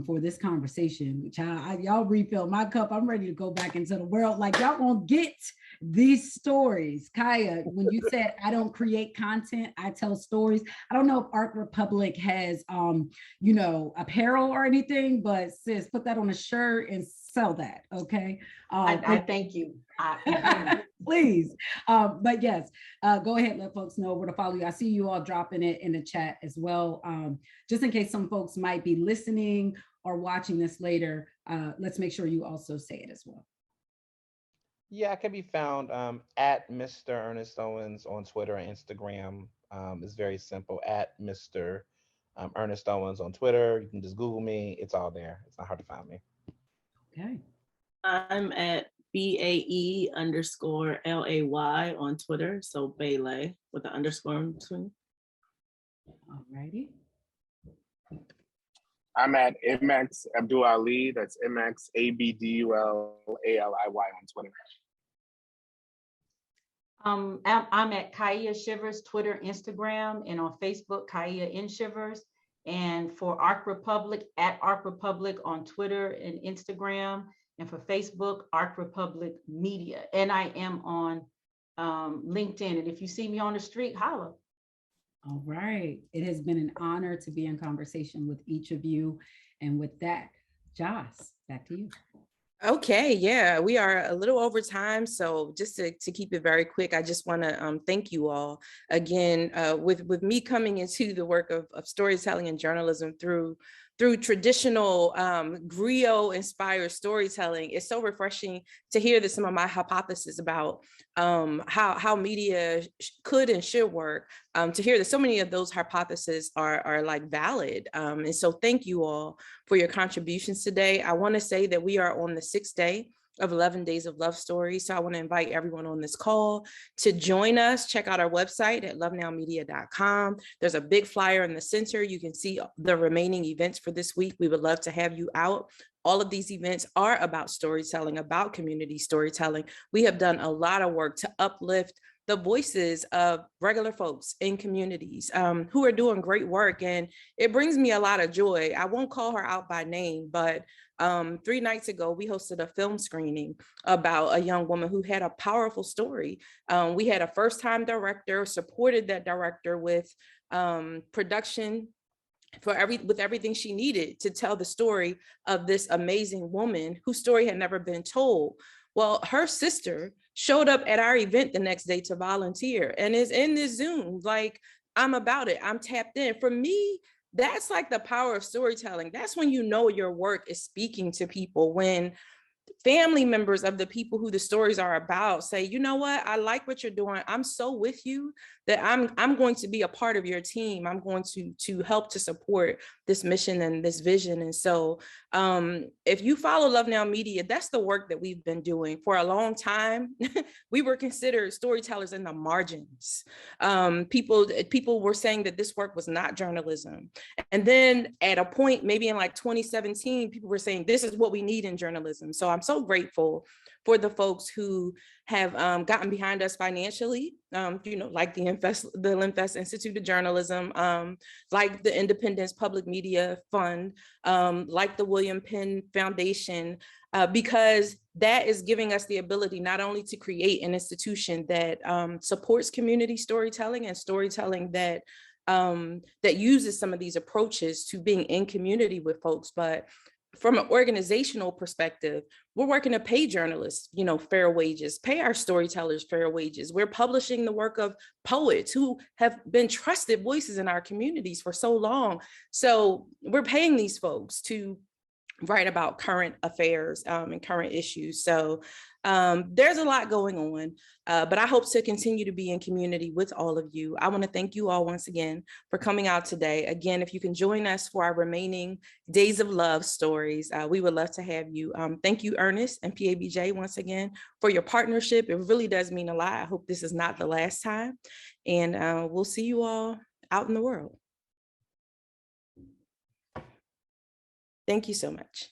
for this conversation. Y'all refill my cup. I'm ready to go back into the world. Like, y'all won't get these stories. Kaia, when you said, I don't create content, I tell stories. I don't know if Art Republic has, you know, apparel or anything, but sis, put that on a shirt and sell that, okay? I thank you. Please. But yes, go ahead, let folks know where to follow you. I see you all dropping it in the chat as well. Just in case some folks might be listening or watching this later, let's make sure you also say it as well. Yeah, I can be found at Mr. Ernest Owens on Twitter and Instagram. It's very simple, at Mr. Ernest Owens on Twitter. You can just Google me. It's all there. It's not hard to find me. Okay. I'm at BAE_LAY on Twitter. So Baylay with the underscore in between. All righty. I'm at MX Abdul-Aliy. That's MX ABDULALIY on Twitter. I'm at Kaia Shivers, Twitter, Instagram, and on Facebook, Kaia in Shivers. And for Arc Republic, at Arc Republic on Twitter and Instagram, and for Facebook, Arc Republic Media. And I am on LinkedIn. And if you see me on the street, holla. All right. It has been an honor to be in conversation with each of you. And with that, Josh, back to you. Okay, yeah, we are a little over time. So just to keep it very quick, I just want to thank you all again with me coming into the work of storytelling and journalism through traditional griot-inspired storytelling. It's so refreshing to hear that some of my hypotheses about how media could and should work, to hear that so many of those hypotheses are like valid. And so thank you all for your contributions today. I want to say that we are on the 6th day of 11 Days of Love Stories. So I want to invite everyone on this call to join us. Check out our website at lovenowmedia.com. There's a big flyer in the center. You can see the remaining events for this week. We would love to have you out. All of these events are about storytelling, about community storytelling. We have done a lot of work to uplift the voices of regular folks in communities who are doing great work. And it brings me a lot of joy. I won't call her out by name, but 3 nights ago, we hosted a film screening about a young woman who had a powerful story. We had a first-time director, supported that director with production with everything she needed to tell the story of this amazing woman whose story had never been told. Well, her sister showed up at our event the next day to volunteer and is in this Zoom. Like, I'm about it. I'm tapped in. For me, that's like the power of storytelling. That's when you know your work is speaking to people, when family members of the people who the stories are about say, you know what, I like what you're doing. I'm so with you that I'm going to be a part of your team. I'm going to help to support this mission and this vision. And so if you follow Love Now Media, that's the work that we've been doing for a long time. We were considered storytellers in the margins. People were saying that this work was not journalism. And then at a point, maybe in like 2017, people were saying, this is what we need in journalism. So I'm so grateful for the folks who have gotten behind us financially, like the Linfest Institute of Journalism, like the Independence Public Media Fund, like the William Penn Foundation, because that is giving us the ability not only to create an institution that supports community storytelling and storytelling that uses some of these approaches to being in community with folks, but from an organizational perspective, we're working to pay journalists, fair wages, pay our storytellers fair wages. We're publishing the work of poets who have been trusted voices in our communities for so long. So we're paying these folks to write about current affairs and current issues. So there's a lot going on, but I hope to continue to be in community with all of you. I want to thank you all once again for coming out today. Again, if you can join us for our remaining Days of Love stories, we would love to have you. Thank you, Ernest and PABJ, once again, for your partnership. It really does mean a lot. I hope this is not the last time, and we'll see you all out in the world. Thank you so much.